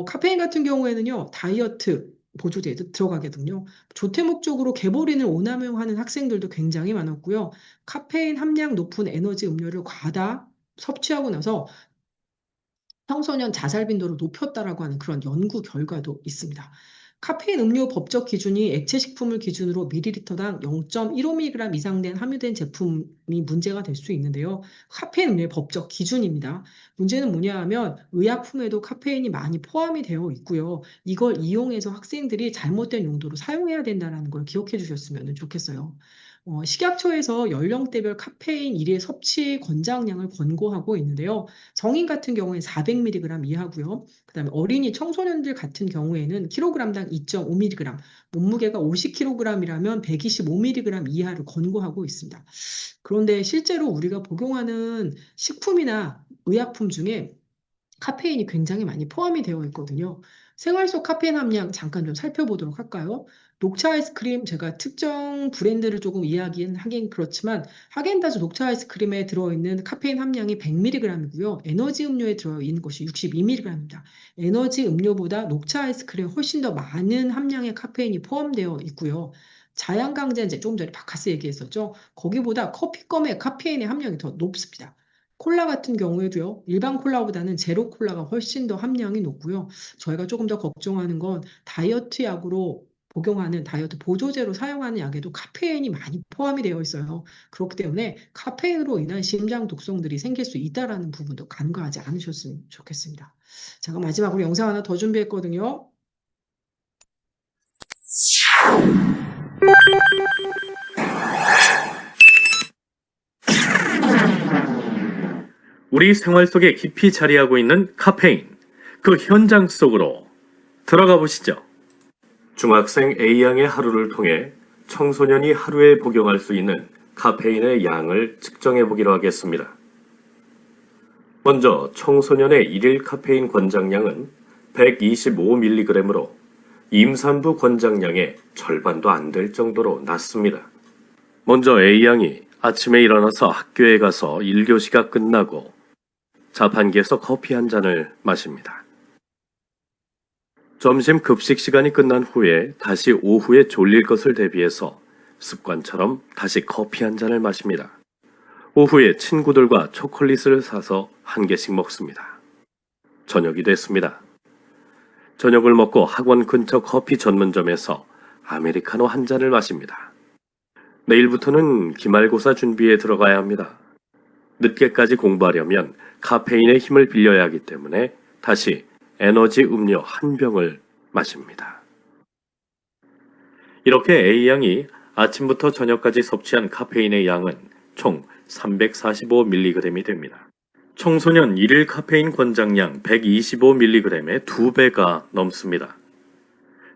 카페인 같은 경우에는요, 다이어트 보조제도 들어가거든요. 조퇴 목적으로 개보린을 오남용하는 학생들도 굉장히 많았고요. 카페인 함량 높은 에너지 음료를 과다 섭취하고 나서 청소년 자살 빈도를 높였다라고 하는 그런 연구 결과도 있습니다. 카페인 음료 법적 기준이 액체 식품을 기준으로 밀리리터당 0.15mg 이상 함유된 제품이 문제가 될 수 있는데요. 카페인 음료의 법적 기준입니다. 문제는 뭐냐 하면 의약품에도 카페인이 많이 포함이 되어 있고요. 이걸 이용해서 학생들이 잘못된 용도로 사용해야 된다는 걸 기억해 주셨으면 좋겠어요. 식약처에서 연령대별 카페인 1회 섭취 권장량을 권고하고 있는데요. 성인 같은 경우에 400mg 이하고요. 그다음에 어린이 청소년들 같은 경우에는 킬로그램당 2.5mg, 몸무게가 50kg이라면 125mg 이하를 권고하고 있습니다. 그런데 실제로 우리가 복용하는 식품이나 의약품 중에 카페인이 굉장히 많이 포함이 되어 있거든요. 생활 속 카페인 함량 잠깐 좀 살펴보도록 할까요? 녹차 아이스크림, 제가 특정 브랜드를 조금 이야기하긴 그렇지만 하겐다즈 녹차 아이스크림에 들어있는 카페인 함량이 100mg이고요. 에너지 음료에 들어있는 것이 62mg입니다. 에너지 음료보다 녹차 아이스크림에 훨씬 더 많은 함량의 카페인이 포함되어 있고요. 자양강장제 조금 전에 바카스 얘기했었죠. 거기보다 커피껌의 카페인의 함량이 더 높습니다. 콜라 같은 경우에도요, 일반 콜라보다는 제로 콜라가 훨씬 더 함량이 높고요. 저희가 조금 더 걱정하는 건 다이어트 약으로 복용하는 다이어트 보조제로 사용하는 약에도 카페인이 많이 포함이 되어 있어요. 그렇기 때문에 카페인으로 인한 심장 독성들이 생길 수 있다라는 부분도 간과하지 않으셨으면 좋겠습니다. 제가 마지막으로 영상 하나 더 준비했거든요. 우리 생활 속에 깊이 자리하고 있는 카페인, 그 현장 속으로 들어가 보시죠. 중학생 A양의 하루를 통해 청소년이 하루에 복용할 수 있는 카페인의 양을 측정해 보기로 하겠습니다. 먼저 청소년의 일일 카페인 권장량은 125mg으로 임산부 권장량의 절반도 안 될 정도로 낮습니다. 먼저 A양이 아침에 일어나서 학교에 가서 1교시가 끝나고 자판기에서 커피 한 잔을 마십니다. 점심 급식 시간이 끝난 후에 다시 오후에 졸릴 것을 대비해서 습관처럼 다시 커피 한 잔을 마십니다. 오후에 친구들과 초콜릿을 사서 한 개씩 먹습니다. 저녁이 됐습니다. 저녁을 먹고 학원 근처 커피 전문점에서 아메리카노 한 잔을 마십니다. 내일부터는 기말고사 준비에 들어가야 합니다. 늦게까지 공부하려면 카페인의 힘을 빌려야 하기 때문에 다시 에너지 음료 한 병을 마십니다. 이렇게 A양이 아침부터 저녁까지 섭취한 카페인의 양은 총 345mg이 됩니다. 청소년 일일 카페인 권장량 125mg의 2배가 넘습니다.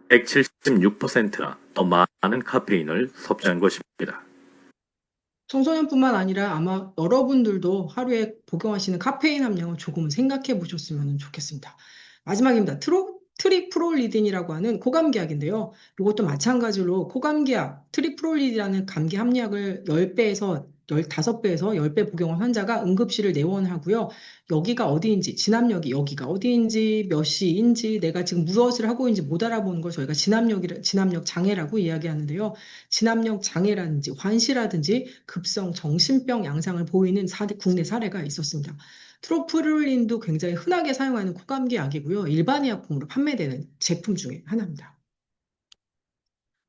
176%나 더 많은 카페인을 섭취한 것입니다. 청소년뿐만 아니라 아마 여러분들도 하루에 복용하시는 카페인 함량을 조금은 생각해 보셨으면 좋겠습니다. 마지막입니다. 트리프롤리딘이라고 하는 코감기약인데요. 이것도 마찬가지로 코감기약, 트리프롤리딘이라는 감기 함량을 10배에서 15배에서 10배 복용한 환자가 응급실을 내원하고요. 여기가 어디인지, 진압력이 여기가 어디인지, 몇 시인지, 내가 지금 무엇을 하고 있는지 못 알아보는 걸 저희가 진압력 장애라고 이야기하는데요. 진압력 장애라든지 환시라든지 급성 정신병 양상을 보이는 국내 사례가 있었습니다. 트로프룰린도 굉장히 흔하게 사용하는 코감기 약이고요. 일반 의약품으로 판매되는 제품 중에 하나입니다.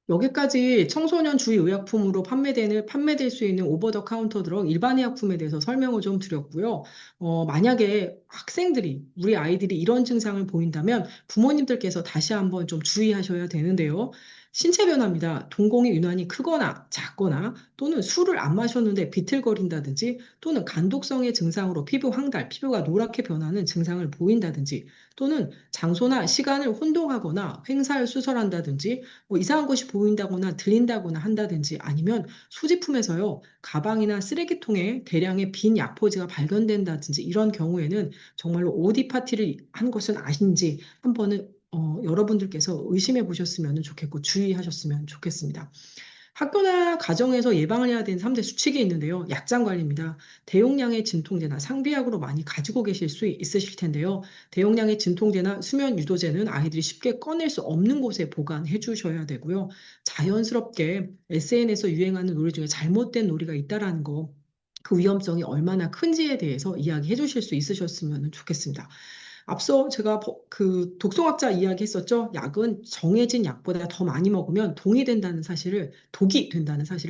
여기까지 청소년 주의 의약품으로 판매될 수 있는 오버 더 카운터 드럭 일반 의약품에 대해서 설명을 좀 드렸고요. 만약에 우리 아이들이 이런 증상을 보인다면 부모님들께서 다시 한번 좀 주의하셔야 되는데요. 신체 변화입니다. 동공이 유난히 크거나 작거나 또는 술을 안 마셨는데 비틀거린다든지 또는 간독성의 증상으로 피부 황달, 피부가 노랗게 변하는 증상을 보인다든지 또는 장소나 시간을 혼동하거나 횡설 수설한다든지 이상한 것이 보인다거나 들린다거나 한다든지 아니면 소지품에서요 가방이나 쓰레기통에 대량의 빈 약포지가 발견된다든지 이런 경우에는 정말로 OD 파티를 한 것은 아닌지 한 번은 여러분들께서 의심해 보셨으면 좋겠고 주의하셨으면 좋겠습니다. 학교나 가정에서 예방을 해야 되는 3대 수칙이 있는데요. 약장 관리입니다. 대용량의 진통제나 상비약으로 많이 가지고 계실 수 있으실 텐데요. 대용량의 진통제나 수면 유도제는 아이들이 쉽게 꺼낼 수 없는 곳에 보관해 주셔야 되고요. 자연스럽게 SNS에서 유행하는 놀이 중에 잘못된 놀이가 있다라는 거, 그 위험성이 얼마나 큰지에 대해서 이야기해 주실 수 있으셨으면 좋겠습니다. 앞서 제가 그 독성학자 이야기했었죠. 약은 정해진 약보다 더 많이 먹으면 독이 된다는 사실을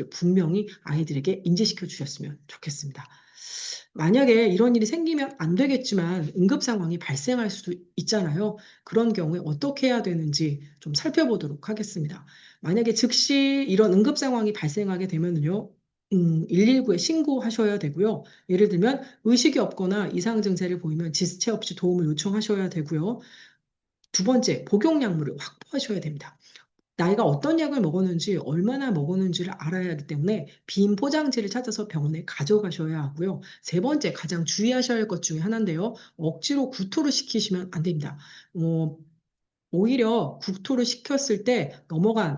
분명히 아이들에게 인지시켜 주셨으면 좋겠습니다. 만약에 이런 일이 생기면 안 되겠지만 응급 상황이 발생할 수도 있잖아요. 그런 경우에 어떻게 해야 되는지 좀 살펴보도록 하겠습니다. 만약에 즉시 이런 응급 상황이 발생하게 되면요. 119에 신고하셔야 되고요. 예를 들면 의식이 없거나 이상 증세를 보이면 지체 없이 도움을 요청하셔야 되고요. 두 번째, 복용약물을 확보하셔야 됩니다. 나이가 어떤 약을 먹었는지 얼마나 먹었는지를 알아야 하기 때문에 빈 포장지를 찾아서 병원에 가져가셔야 하고요. 세 번째, 가장 주의하셔야 할 것 중에 하나인데요. 억지로 구토를 시키시면 안 됩니다. 오히려 구토를 시켰을 때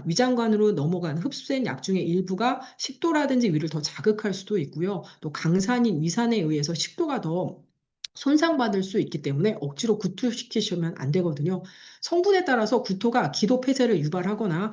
위장관으로 넘어간 흡수된 약 중에 일부가 식도라든지 위를 더 자극할 수도 있고요. 또 강산인 위산에 의해서 식도가 더 손상받을 수 있기 때문에 억지로 구토시키시면 안 되거든요. 성분에 따라서 구토가 기도 폐쇄를 유발하거나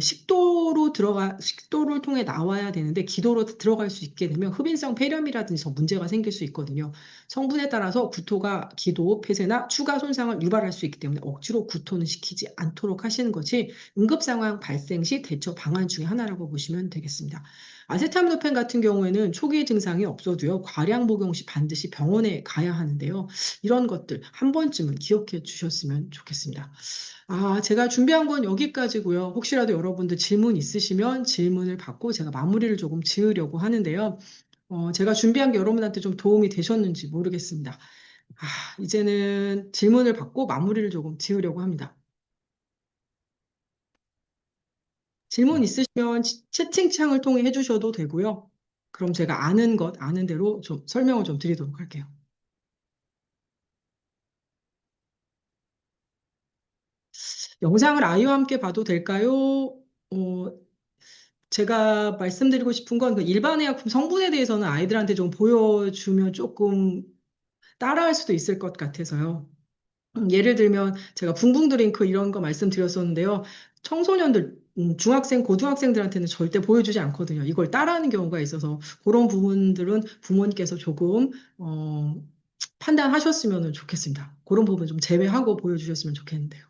식도를 통해 나와야 되는데 기도로 들어갈 수 있게 되면 흡인성 폐렴이라든지 문제가 생길 수 있거든요. 성분에 따라서 구토가 기도 폐쇄나 추가 손상을 유발할 수 있기 때문에 억지로 구토는 시키지 않도록 하시는 것이 응급 상황 발생 시 대처 방안 중에 하나라고 보시면 되겠습니다. 아세타미노펜 같은 경우에는 초기 증상이 없어도요, 과량 복용 시 반드시 병원에 가야 하는데요. 이런 것들 한 번쯤은 기억해 주셨으면 좋겠습니다. 제가 준비한 건 여기까지고요. 혹시라도 여러분들 질문 있으시면 질문을 받고 제가 마무리를 조금 지으려고 하는데요. 제가 준비한 게 여러분한테 좀 도움이 되셨는지 모르겠습니다. 이제는 질문을 받고 마무리를 조금 지으려고 합니다. 질문 있으시면 채팅창을 통해 해주셔도 되고요. 그럼 제가 아는 대로 좀 설명을 좀 드리도록 할게요. 영상을 아이와 함께 봐도 될까요? 제가 말씀드리고 싶은 건 그 일반의약품 성분에 대해서는 아이들한테 좀 보여주면 조금 따라할 수도 있을 것 같아서요. 예를 들면 제가 붕붕 드링크 이런 거 말씀드렸었는데요. 청소년들, 중학생, 고등학생들한테는 절대 보여주지 않거든요. 이걸 따라하는 경우가 있어서 그런 부분들은 부모님께서 조금 판단하셨으면 좋겠습니다. 그런 부분 좀 제외하고 보여주셨으면 좋겠는데요.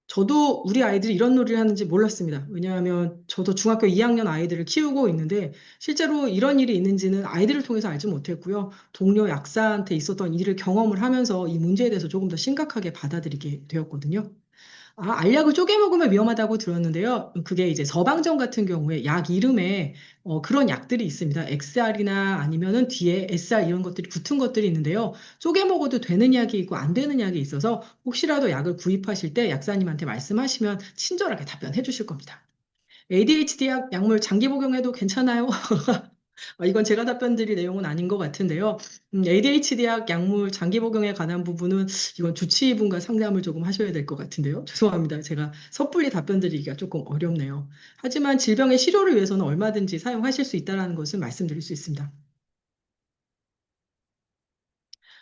저도 우리 아이들이 이런 놀이를 하는지 몰랐습니다. 왜냐하면 저도 중학교 2학년 아이들을 키우고 있는데 실제로 이런 일이 있는지는 아이들을 통해서 알지 못했고요. 동료 약사한테 있었던 일을 경험을 하면서 이 문제에 대해서 조금 더 심각하게 받아들이게 되었거든요. 알약을 쪼개 먹으면 위험하다고 들었는데요. 그게 이제 서방정 같은 경우에 약 이름에 그런 약들이 있습니다. XR이나 아니면은 뒤에 SR 이런 것들이 붙은 것들이 있는데요. 쪼개 먹어도 되는 약이 있고 안 되는 약이 있어서 혹시라도 약을 구입하실 때 약사님한테 말씀하시면 친절하게 답변해 주실 겁니다. ADHD 약물 장기 복용해도 괜찮아요? 이건 제가 답변드릴 내용은 아닌 것 같은데요. ADHD 약물 장기 복용에 관한 부분은 이건 주치의분과 상담을 조금 하셔야 될 것 같은데요. 죄송합니다. 제가 섣불리 답변드리기가 조금 어렵네요. 하지만 질병의 치료를 위해서는 얼마든지 사용하실 수 있다는 것을 말씀드릴 수 있습니다.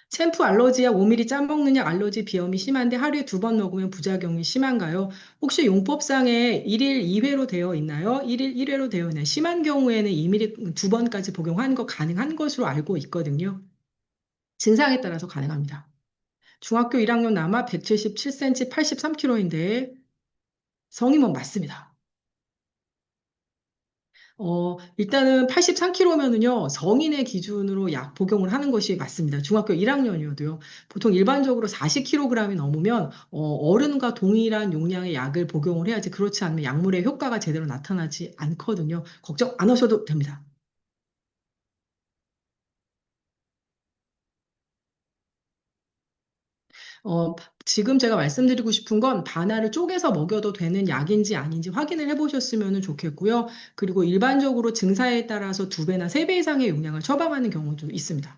챔프 알러지약 5ml 짠 먹는 약 알러지 비염이 심한데 하루에 2번 먹으면 부작용이 심한가요? 혹시 용법상에 1일 2회로 되어 있나요? 1일 1회로 되어 있나요? 심한 경우에는 2ml 2번까지 복용하는 거 가능한 것으로 알고 있거든요. 증상에 따라서 가능합니다. 중학교 1학년 남아 177cm 83kg인데 성인은 맞습니다. 일단은 83kg면은요, 성인의 기준으로 약 복용을 하는 것이 맞습니다. 중학교 1학년이어도요. 보통 일반적으로 40kg이 넘으면, 어른과 동일한 용량의 약을 복용을 해야지 그렇지 않으면 약물의 효과가 제대로 나타나지 않거든요. 걱정 안 하셔도 됩니다. 지금 제가 말씀드리고 싶은 건 바나를 쪼개서 먹여도 되는 약인지 아닌지 확인을 해보셨으면 좋겠고요. 그리고 일반적으로 증상에 따라서 2배나 3배 이상의 용량을 처방하는 경우도 있습니다.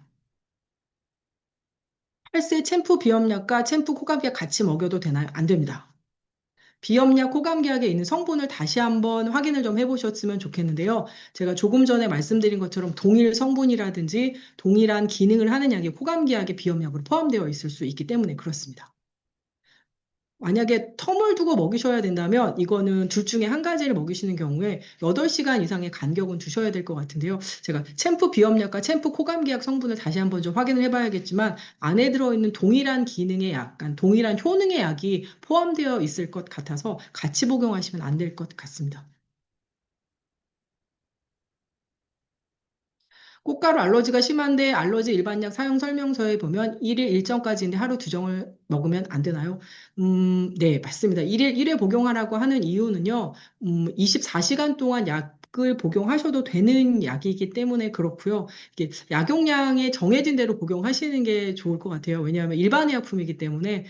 8세 챔프 비염약과 챔프 코감기약 같이 먹여도 되나요? 안 됩니다. 비염약, 코감기약에 있는 성분을 다시 한번 확인을 좀 해보셨으면 좋겠는데요. 제가 조금 전에 말씀드린 것처럼 동일 성분이라든지 동일한 기능을 하는 약이 코감기약의 비염약으로 포함되어 있을 수 있기 때문에 그렇습니다. 만약에 텀을 두고 먹이셔야 된다면 이거는 둘 중에 한 가지를 먹이시는 경우에 8시간 이상의 간격은 두셔야 될 것 같은데요. 제가 챔프 비염약과 챔프 코감기약 성분을 다시 한번 좀 확인을 해봐야겠지만 안에 들어있는 동일한 기능의 약간 동일한 효능의 약이 포함되어 있을 것 같아서 같이 복용하시면 안 될 것 같습니다. 꽃가루 알러지가 심한데 알러지 일반약 사용 설명서에 보면 1일 1정까지인데 하루 2정을 먹으면 안 되나요? 네, 맞습니다. 1일 1회 복용하라고 하는 이유는요, 24시간 동안 약을 복용하셔도 되는 약이기 때문에 그렇고요. 이게 약용량에 정해진 대로 복용하시는 게 좋을 것 같아요. 왜냐하면 일반 의약품이기 때문에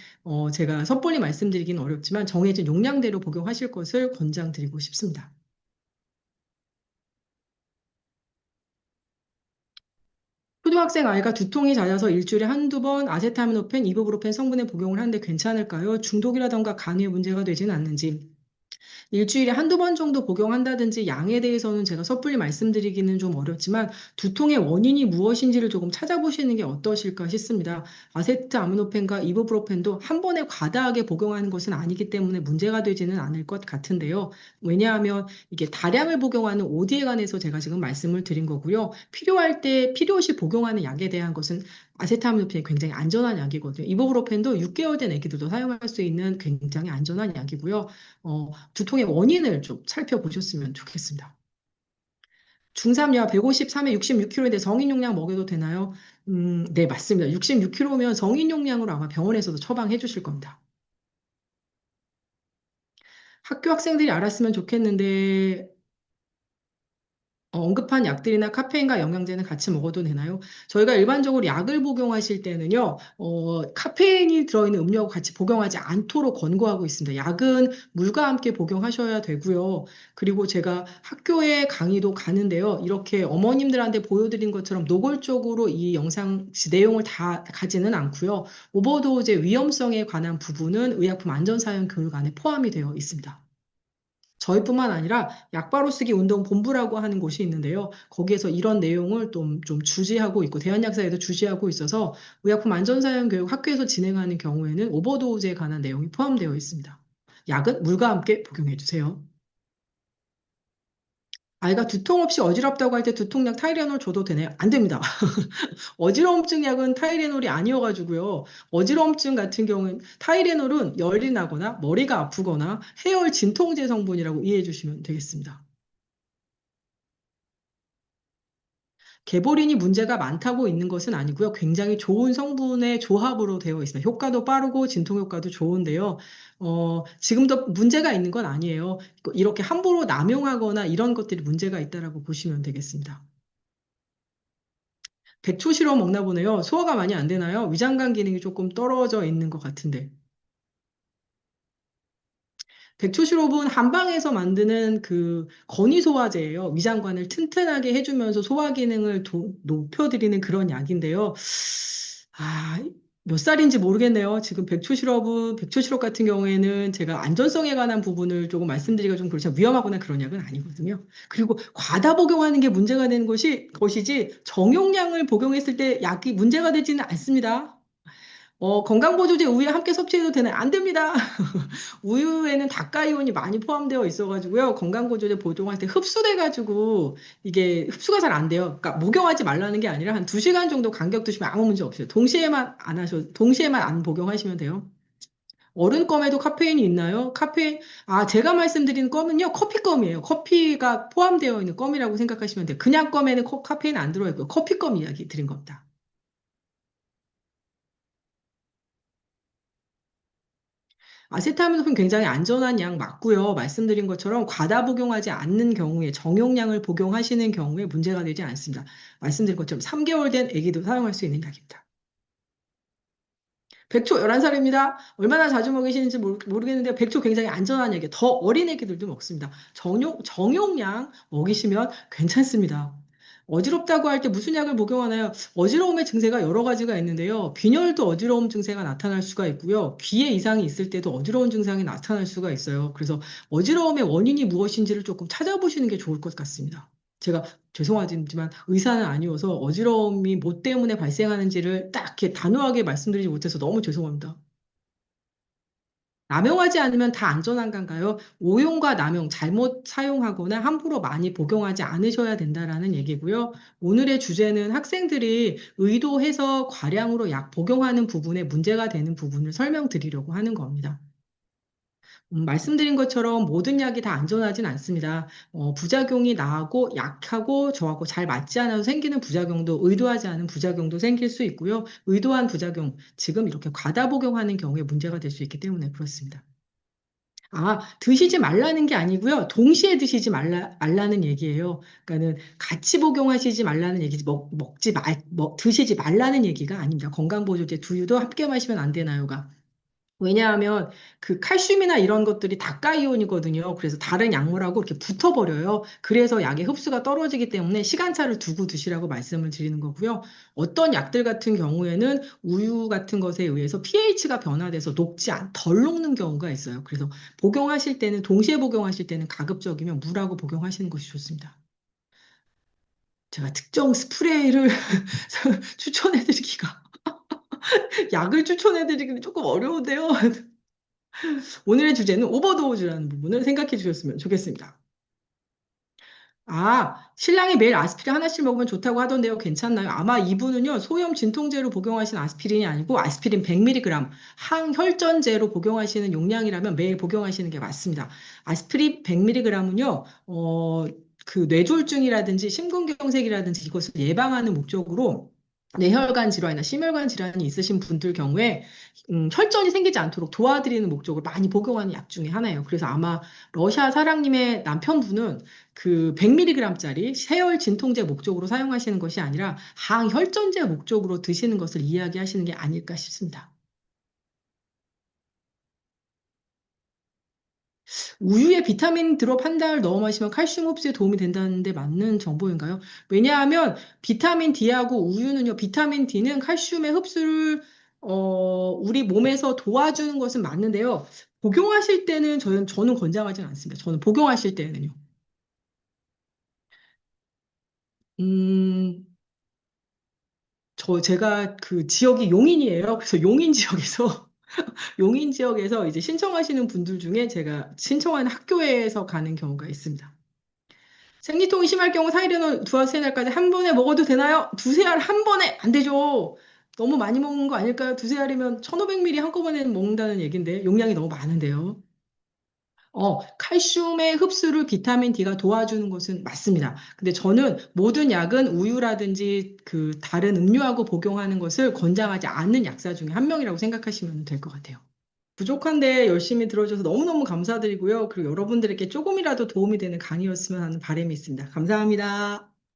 제가 섣불리 말씀드리기는 어렵지만 정해진 용량대로 복용하실 것을 권장드리고 싶습니다. 초등학생 아이가 두통이 잦아서 일주일에 한두 번 아세타미노펜, 이부브로펜 성분의 복용을 하는데 괜찮을까요? 중독이라던가 간에 문제가 되지는 않는지. 일주일에 한두 번 정도 복용한다든지 양에 대해서는 제가 섣불리 말씀드리기는 좀 어렵지만 두통의 원인이 무엇인지를 조금 찾아보시는 게 어떠실까 싶습니다. 아세트아미노펜과 이부프로펜도 한 번에 과다하게 복용하는 것은 아니기 때문에 문제가 되지는 않을 것 같은데요. 왜냐하면 이게 다량을 복용하는 OD에 관해서 제가 지금 말씀을 드린 거고요. 필요할 때 필요시 복용하는 약에 대한 것은 아세트아미노펜이 굉장히 안전한 약이거든요. 이부프로펜도 6개월 된 애기들도 사용할 수 있는 굉장히 안전한 약이고요. 두통의 원인을 좀 살펴보셨으면 좋겠습니다. 중3야 153에 66kg인데 성인 용량 먹여도 되나요? 네, 맞습니다. 66kg면 성인 용량으로 아마 병원에서도 처방해 주실 겁니다. 학교 학생들이 알았으면 좋겠는데 언급한 약들이나 카페인과 영양제는 같이 먹어도 되나요? 저희가 일반적으로 약을 복용하실 때는요, 카페인이 들어있는 음료하고 같이 복용하지 않도록 권고하고 있습니다. 약은 물과 함께 복용하셔야 되고요. 그리고 제가 학교에 강의도 가는데요. 이렇게 어머님들한테 보여드린 것처럼 노골적으로 이 영상 내용을 다 가지는 않고요. 오버도즈의 위험성에 관한 부분은 의약품 안전사용 교육 안에 포함이 되어 있습니다. 저희뿐만 아니라 약바로 쓰기 운동 본부라고 하는 곳이 있는데요. 거기에서 이런 내용을 좀 주지하고 있고 대한약사에도 주지하고 있어서 의약품 안전사용 교육 학교에서 진행하는 경우에는 오버도즈에 관한 내용이 포함되어 있습니다. 약은 물과 함께 복용해 주세요. 아이가 두통 없이 어지럽다고 할 때 두통약 타이레놀 줘도 되나요? 안 됩니다. 어지러움증 약은 타이레놀이 아니어가지고요. 어지러움증 같은 경우는 타이레놀은 열이 나거나 머리가 아프거나 해열 진통제 성분이라고 이해해 주시면 되겠습니다. 개보린이 문제가 많다고 있는 것은 아니고요. 굉장히 좋은 성분의 조합으로 되어 있습니다. 효과도 빠르고 진통 효과도 좋은데요. 지금도 문제가 있는 건 아니에요. 이렇게 함부로 남용하거나 이런 것들이 문제가 있다라고 보시면 되겠습니다. 백초 시럽 먹나 보네요. 소화가 많이 안 되나요? 위장관 기능이 조금 떨어져 있는 것 같은데. 백초 시럽은 한방에서 만드는 그 건의소화제예요. 위장관을 튼튼하게 해주면서 소화 기능을 높여드리는 그런 약인데요. 몇 살인지 모르겠네요. 지금 백초 시럽 같은 경우에는 제가 안전성에 관한 부분을 조금 말씀드리기가 좀 그렇지만 위험하거나 그런 약은 아니거든요. 그리고 과다 복용하는 게 문제가 되는 것이지 정용량을 복용했을 때 약이 문제가 되지는 않습니다. 건강보조제 우유에 함께 섭취해도 되나요? 안 됩니다. 우유에는 다카이온이 많이 포함되어 있어가지고요. 건강보조제 복용할 때 흡수돼가지고 이게 흡수가 잘 안 돼요. 그러니까 목욕하지 말라는 게 아니라 한 2시간 정도 간격 두시면 아무 문제 없어요. 동시에만 안 복용하시면 돼요. 어른 껌에도 카페인이 있나요? 제가 말씀드린 껌은요, 커피 껌이에요. 커피가 포함되어 있는 껌이라고 생각하시면 돼요. 그냥 껌에는 카페인 안 들어있고요. 커피 껌 이야기 드린 겁니다. 아세타민노펜 굉장히 안전한 약 맞고요. 말씀드린 것처럼 과다 복용하지 않는 경우에 정용량을 복용하시는 경우에 문제가 되지 않습니다. 말씀드린 것처럼 3개월 된 아기도 사용할 수 있는 약입니다. 백초 11살입니다. 얼마나 자주 먹이시는지 모르겠는데 백초 굉장히 안전한 약이에요. 더 어린 애기들도 먹습니다. 정용량 먹이시면 괜찮습니다. 어지럽다고 할 때 무슨 약을 복용하나요? 어지러움의 증세가 여러 가지가 있는데요. 빈혈도 어지러움 증세가 나타날 수가 있고요. 귀에 이상이 있을 때도 어지러운 증상이 나타날 수가 있어요. 그래서 어지러움의 원인이 무엇인지를 조금 찾아보시는 게 좋을 것 같습니다. 제가 죄송하지만 의사는 아니어서 어지러움이 뭐 때문에 발생하는지를 딱 이렇게 단호하게 말씀드리지 못해서 너무 죄송합니다. 남용하지 않으면 다 안전한 건가요? 오용과 남용, 잘못 사용하거나 함부로 많이 복용하지 않으셔야 된다라는 얘기고요. 오늘의 주제는 학생들이 의도해서 과량으로 약 복용하는 부분에 문제가 되는 부분을 설명드리려고 하는 겁니다. 말씀드린 것처럼 모든 약이 다 안전하진 않습니다. 부작용이 나하고 약하고 저하고 잘 맞지 않아서 생기는 부작용도 의도하지 않은 부작용도 생길 수 있고요. 의도한 부작용, 지금 이렇게 과다 복용하는 경우에 문제가 될 수 있기 때문에 그렇습니다. 드시지 말라는 게 아니고요. 동시에 드시지 말라는 얘기예요. 그러니까는 같이 복용하시지 말라는 얘기지, 드시지 말라는 얘기가 아닙니다. 건강보조제 두유도 함께 마시면 안 되나요가. 왜냐하면 그 칼슘이나 이런 것들이 다가이온이거든요. 그래서 다른 약물하고 이렇게 붙어버려요. 그래서 약의 흡수가 떨어지기 때문에 시간차를 두고 드시라고 말씀을 드리는 거고요. 어떤 약들 같은 경우에는 우유 같은 것에 의해서 pH가 변화돼서 덜 녹는 경우가 있어요. 그래서 복용하실 때는, 동시에 복용하실 때는 가급적이면 물하고 복용하시는 것이 좋습니다. 제가 특정 스프레이를 추천해드리기가, 약을 추천해드리기는 조금 어려운데요. 오늘의 주제는 오버도우즈라는 부분을 생각해 주셨으면 좋겠습니다. 신랑이 매일 아스피린 하나씩 먹으면 좋다고 하던데요. 괜찮나요? 아마 이분은요, 소염 진통제로 복용하신 아스피린이 아니고 아스피린 100mg 항혈전제로 복용하시는 용량이라면 매일 복용하시는 게 맞습니다. 아스피린 100mg은요, 그 뇌졸중이라든지 심근경색이라든지 이것을 예방하는 목적으로 뇌혈관 질환이나 심혈관 질환이 있으신 분들 경우에 혈전이 생기지 않도록 도와드리는 목적으로 많이 복용하는 약 중에 하나예요. 그래서 아마 러시아 사랑님의 남편분은 그 100mg짜리 세열 진통제 목적으로 사용하시는 것이 아니라 항혈전제 목적으로 드시는 것을 이야기하시는 게 아닐까 싶습니다. 우유에 비타민 드롭 한 달 넣어 마시면 칼슘 흡수에 도움이 된다는데 맞는 정보인가요? 왜냐하면 비타민 D하고 우유는요, 비타민 D는 칼슘의 흡수를 우리 몸에서 도와주는 것은 맞는데요. 복용하실 때는 저는 권장하진 않습니다. 저는 복용하실 때는요. 음, 제가 그 지역이 용인이에요. 그래서 용인 지역에서 용인 지역에서 이제 신청하시는 분들 중에 제가 신청하는 학교에서 가는 경우가 있습니다. 생리통이 심할 경우 사이레놀 두세 알까지 한 번에 먹어도 되나요? 두세 알 한 번에 안 되죠. 너무 많이 먹는 거 아닐까요? 두세 알이면 1500ml 한꺼번에 먹는다는 얘기인데 용량이 너무 많은데요. 칼슘의 흡수를 비타민 D가 도와주는 것은 맞습니다. 근데 저는 모든 약은 우유라든지 그 다른 음료하고 복용하는 것을 권장하지 않는 약사 중에 한 명이라고 생각하시면 될 것 같아요. 부족한데 열심히 들어줘서 너무너무 감사드리고요. 그리고 여러분들에게 조금이라도 도움이 되는 강의였으면 하는 바람이 있습니다. 감사합니다.